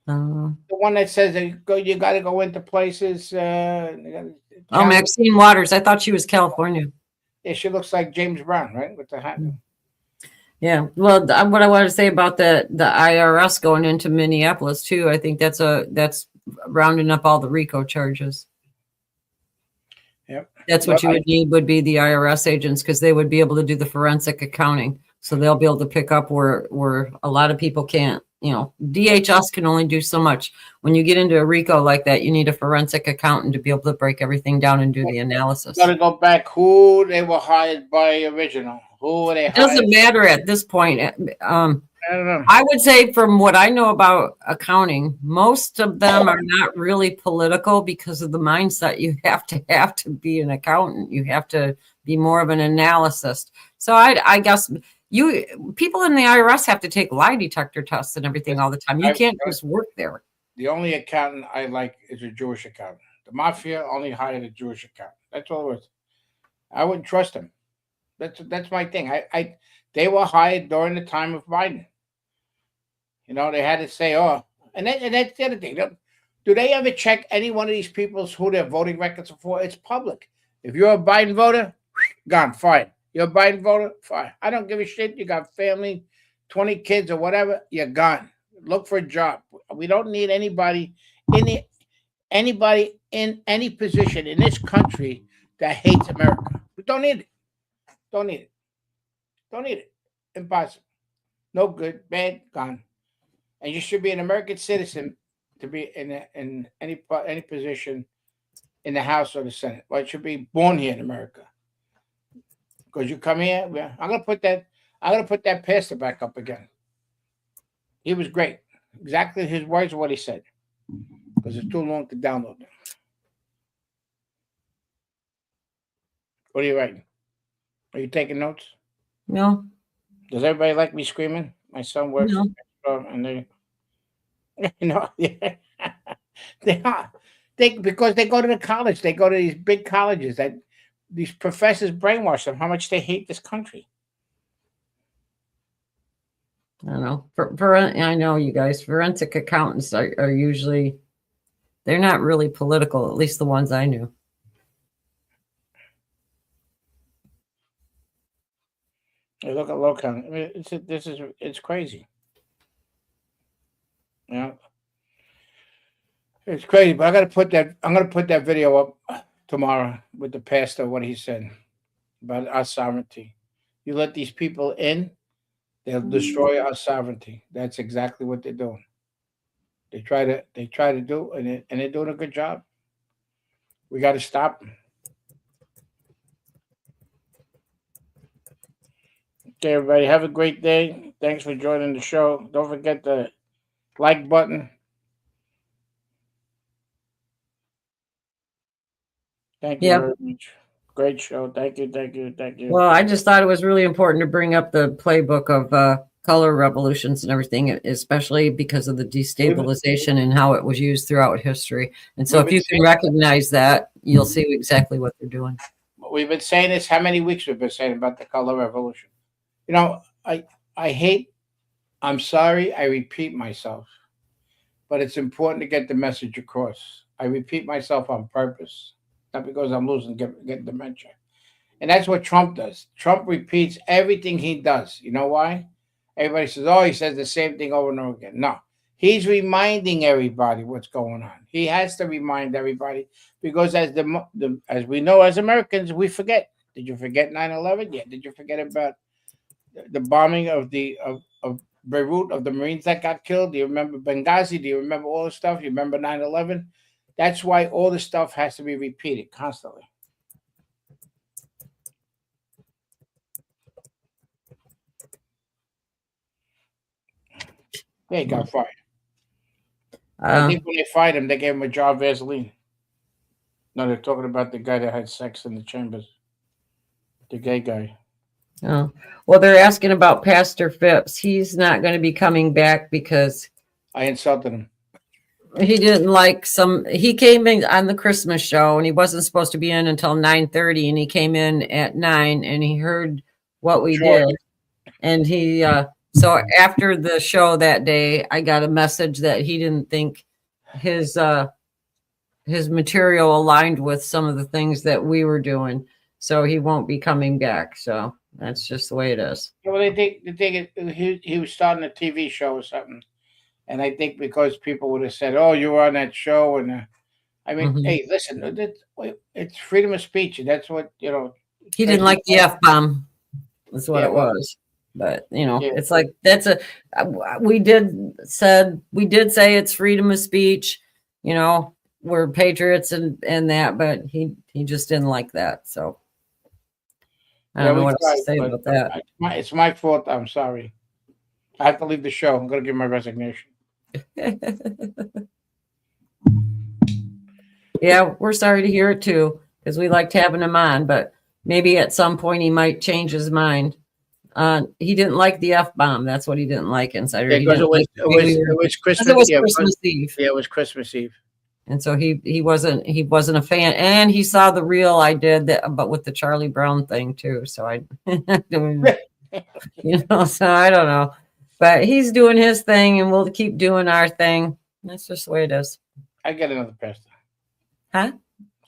The one that says that you got to go into places. Maxine Waters. I thought she was California. Yeah, she looks like James Brown, right, with the hat. Yeah. Well, what I want to say about the IRS going into Minneapolis too, I think that's rounding up all the RICO charges. Yep. That's what you would need would be the IRS agents, because they would be able to do the forensic accounting. So they'll be able to pick up where a lot of people can't. DHS can only do so much. When you get into a RICO like that, you need a forensic accountant to be able to break everything down and do the analysis. Got to go back who they were hired by original. Who were they hired? It doesn't matter at this point. I don't know. I would say from what I know about accounting, most of them are not really political because of the mindset you have to be an accountant. You have to be more of an analyst. So I guess people in the IRS have to take lie detector tests and everything all the time. You can't just work there. The only accountant I like is a Jewish accountant. The mafia only hired a Jewish accountant. That's all it was. I wouldn't trust him. That's my thing. They were hired during the time of Biden. They had to say, and that's the other thing. Do they ever check any one of these people's who their voting records are for? It's public. If you're a Biden voter, gone, fine. You're a Biden voter, fine. I don't give a shit. You got family, 20 kids or whatever, you're gone. Look for a job. We don't need anybody in any position in this country that hates America. We don't need it. Don't need it. Impossible. No good, bad, gone. And you should be an American citizen to be in any position in the House or the Senate. Well, you should be born here in America. Because you come here, I'm gonna put that pastor back up again. He was great. Exactly his words are what he said. Because it's too long to download them. What are you writing? Are you taking notes? No. Does everybody like me screaming? My son works and they yeah. They are. Because they go to the college, they go to these big colleges that these professors brainwash them how much they hate this country. I don't know. I know you guys, forensic accountants are usually, they're not really political, at least the ones I knew. Hey, look at Locon. I mean, it's crazy. Yeah. It's crazy, but I'm gonna put that video up tomorrow with the pastor, what he said about our sovereignty. You let these people in, they'll destroy our sovereignty. That's exactly what they're doing. They try to do, and they're doing a good job. We got to stop them. Okay, everybody, have a great day. Thanks for joining the show. Don't forget the like button. Thank you very much. Great show. Thank you. Well, I just thought it was really important to bring up the playbook of color revolutions and everything, especially because of the destabilization and how it was used throughout history. And so if you can recognize that, you'll see exactly what they're doing. We've been saying this, how many weeks we've been saying about the color revolution? You know, I'm sorry, I repeat myself, but it's important to get the message across. I repeat myself on purpose, not because I'm losing, getting dementia. And that's what Trump does. Trump repeats everything he does. You know why? Everybody says, oh, he says the same thing over and over again. No, he's reminding everybody what's going on. He has to remind everybody because as we know as Americans, we forget. Did you forget 9/11? Yeah. Did you forget about the bombing of Beirut, of the Marines that got killed? Do you remember Benghazi? Do you remember all the stuff? Do you remember 9/11? That's why all the stuff has to be repeated constantly. Yeah, he got fired. I think when they fired him, they gave him a jar of Vaseline. No, they're talking about the guy that had sex in the chambers. The gay guy. Oh, well, they're asking about Pastor Phipps. He's not going to be coming back because I insulted him. He didn't like he came in on the Christmas show and he wasn't supposed to be in until 9:30 and he came in at 9 and he heard what we did. And so after the show that day, I got a message that he didn't think his material aligned with some of the things that we were doing. So he won't be coming back. So that's just the way it is. Well, he was starting a TV show or something. And I think because people would have said, oh, you were on that show. And I mean, hey, listen, it's freedom of speech. And that's what, you know. He didn't like the F-bomb. That's what it was. But, you know, it's like we did say it's freedom of speech. You know, we're patriots and that. But he just didn't like that. So I don't know what else to say about that. It's my fault. I'm sorry. I have to leave the show. I'm going to give my resignation. Yeah, we're sorry to hear it too, because we liked having him on, but maybe at some point he might change his mind. He didn't like the F-bomb. That's what he didn't like, Insider. Yeah, because it was Christmas Eve. Yeah, it was Christmas Eve. And so he wasn't a fan. And he saw the reel I did but with the Charlie Brown thing too. So so I don't know. But he's doing his thing and we'll keep doing our thing. That's just the way it is. I get another pastor. Huh?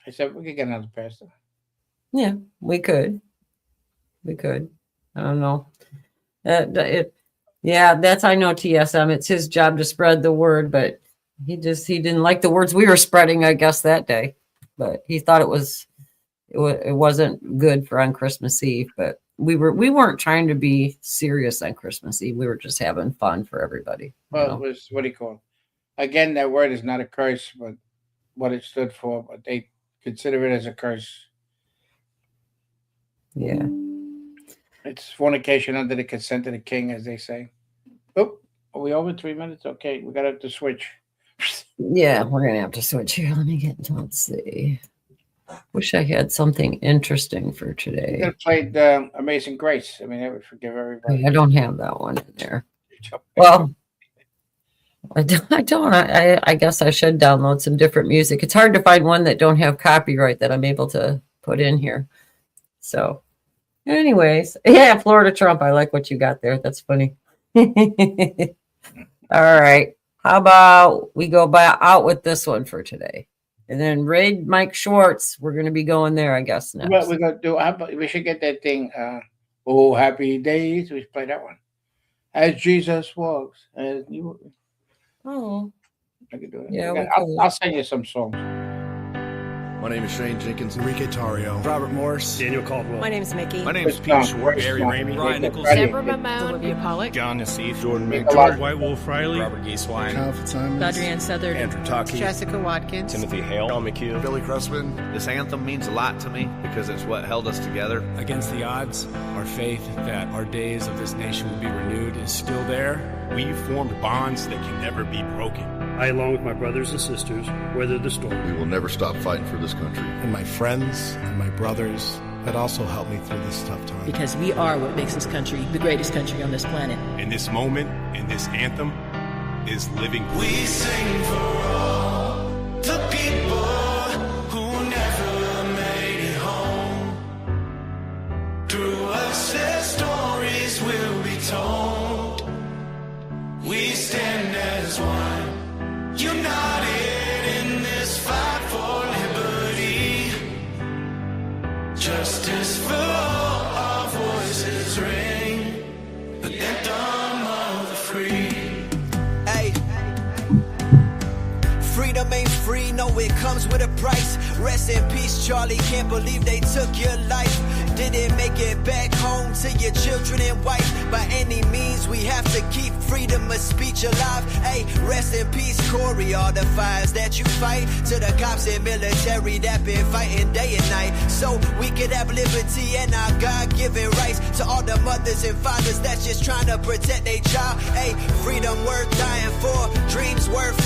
I said we could get another pastor. Yeah, we could. I don't know. That's I know TSM. It's his job to spread the word, but he didn't like the words we were spreading, I guess, that day. But he thought it wasn't good for on Christmas Eve. But we weren't trying to be serious on Christmas Eve. We were just having fun for everybody. Well, it was, what do you call it? Again, that word is not a curse, but what it stood for. But they consider it as a curse. Yeah. It's fornication under the consent of the king, as they say. Oh, are we over 3 minutes? Okay, we got to have to switch. Yeah, we're going to have to switch here. Let's see. Wish I had something interesting for today. You could have played Amazing Grace. I mean, that would forgive everybody. I don't have that one in there. Well, I don't. I guess I should download some different music. It's hard to find one that don't have copyright that I'm able to put in here. So, anyways, yeah, Florida Trump. I like what you got there. That's funny. All right. How about we go out with this one for today, and then raid Mike Schwartz. We're going to be going there, I guess. Next. What we're gonna do? We should get that thing. Oh, happy days. We should play that one. As Jesus walks, as you. Oh, I can do it. Yeah, I'll send you some songs. My name is Shane Jenkins, Enrique Tarrio, Robert Morris, Daniel Caldwell. My name is Mickey. My name is Pete Schwartz, Barry Ramey, Ryan Nichols, Deborah Mamone, Olivia Pollock, John Nassif, Jordan McGeorge, White Wolf Riley, Robert Gieswein, Kyle Fitzsimons, Adrienne Southern, Andrew Taki, Jessica Watkins, Timothy Hale, Sean McHugh, Billy Cressman. This anthem means a lot to me because it's what held us together. Against the odds, our faith that our days of this nation will be renewed is still there. We formed bonds that can never be broken. I, along with my brothers and sisters, weathered the storm. We will never stop fighting for this country. And my friends and my brothers that also helped me through this tough time. Because we are what makes this country the greatest country on this planet. In this moment, in this anthem, is living. We sing for all the people who never made it home. Through us, their stories will be told. We stand as one, united in this fight for liberty. Justice for all, our voices ring, the anthem of the free. Hey, freedom ain't free, no, it comes with a price. Rest in peace, Charlie, can't believe they took your life. Didn't make it back home to your children and wife. By any means, we have to keep freedom of speech alive. Hey, rest in peace, Corey, all the fires that you fight. To the cops and military that been fighting day and night. So we could have liberty and our God-given rights. To all the mothers and fathers that's just trying to protect their child. Hey, freedom worth dying for, dreams worth fighting.